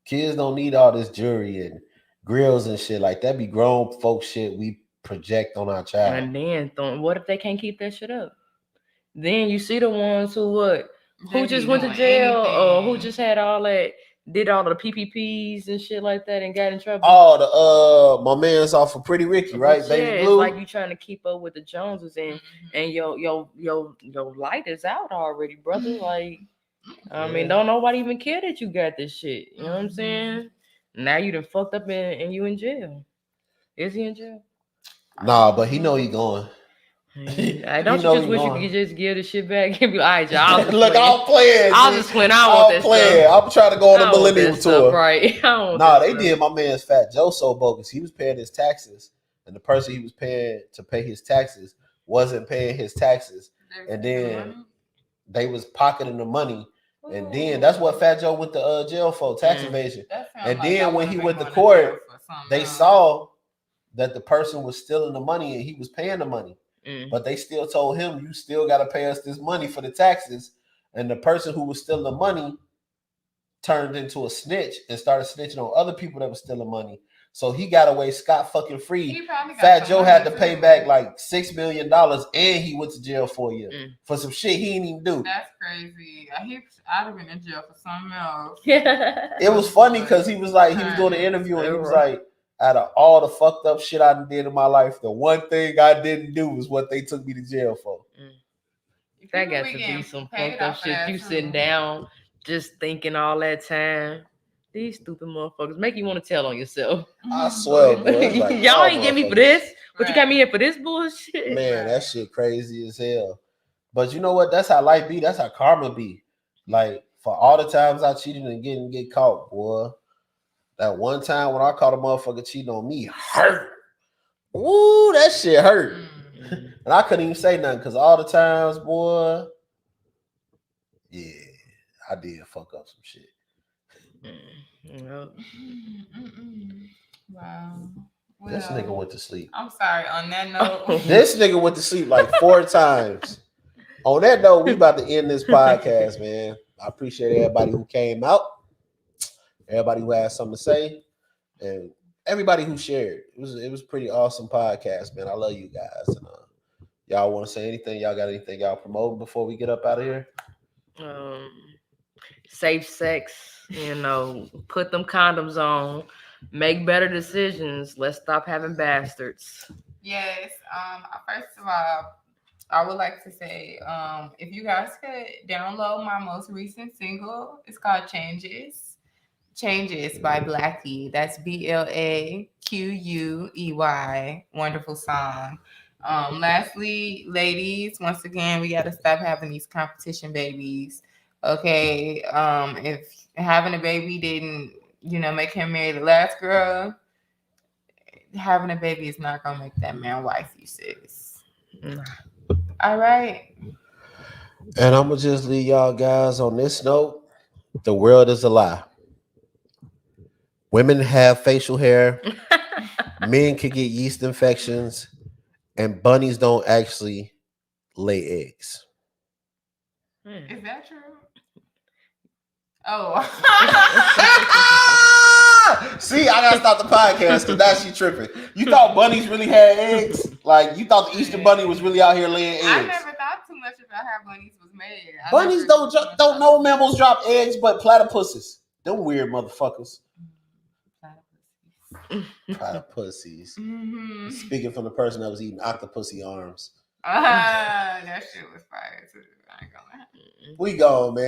Kids don't need all this jewelry and grills and shit. Like that be grown folk shit we project on our child. And then, what if they can't keep that shit up? Then you see the ones who just went to jail or who just had all that, did all the PPPs and shit like that and got in trouble. Oh, my man's off of Pretty Ricky, right? Yeah, Baby it's Blue. like you trying to keep up with the Joneses and your light is out already, brother. Like, I mean, don't nobody even care that you got this shit. You know what I'm saying? Now you done fucked up and you in jail. Is he in jail? Nah, but he know he going. Don't you just wish you could just give the shit back and be like, look, I'm playing. I'll just win. I want that stuff. I'm trying to go on a millennium tour. Right? Nah, they did my man's Fat Joe so bogus. He was paying his taxes, and the person he was paying to pay his taxes wasn't paying his taxes, and then they was pocketing the money. And then that's what Fat Joe went to jail for, tax evasion. And then when he went to court, they saw that the person was stealing the money and he was paying the money. But they still told him, you still got to pay us this money for the taxes. And the person who was stealing the money turned into a snitch and started snitching on other people that were stealing money. So he got away scot fucking free. Fat Joe had to pay back like $6 million and he went to jail for a year for some shit he didn't even do. That's crazy. I'd have been in jail for something else. It was funny because he was doing an interview and he was like, out of all the fucked up shit I did in my life, the one thing I didn't do was what they took me to jail for. That got to be some fucked up shit. You sitting down just thinking all that time. These stupid motherfuckers make you want to tell on yourself. I swear, bro. Like, y'all ain't get me for this, but you got me here for this bullshit. Man, that shit crazy as hell. But you know what? That's how life be. That's how karma be. Like, for all the times I cheated and get caught, boy. That one time when I caught a motherfucker cheating on me hurt. Ooh, that shit hurt. And I couldn't even say nothing because all the times, boy, yeah, I did fuck up some shit. Wow. Well, this nigga went to sleep. I'm sorry. On that note, this nigga went to sleep like 4 times. On that note, we about to end this podcast, man. I appreciate everybody who came out, everybody who had something to say, and everybody who shared. It was pretty awesome podcast, man. I love you guys. And y'all want to say anything? Y'all got anything y'all promoting before we get up out of here? Safe sex, put them condoms on, make better decisions. Let's stop having bastards. Yes. First of all, I would like to say, if you guys could download my most recent single, it's called Changes. Changes by Blackie. That's Blaquey. Wonderful song. Lastly, ladies, once again, we got to stop having these competition babies. Okay. If having a baby didn't, make him marry the last girl, having a baby is not gonna make that man wifey, sis. Nah. All right. And I'm gonna just leave y'all guys on this note. The world is a lie. Women have facial hair, men can get yeast infections, and bunnies don't actually lay eggs. Is that true? Oh. See, I gotta stop the podcast because now she tripping. You thought bunnies really had eggs? Like you thought the Easter bunny was really out here laying eggs? I never thought too much about how bunnies was made. Bunnies don't know mammals drop eggs, but platypuses. Them weird motherfuckers. Platypuses. Mm-hmm. Speaking from the person that was eating octopusy arms. That shit was fire too. I ain't gonna lie. We gone, man.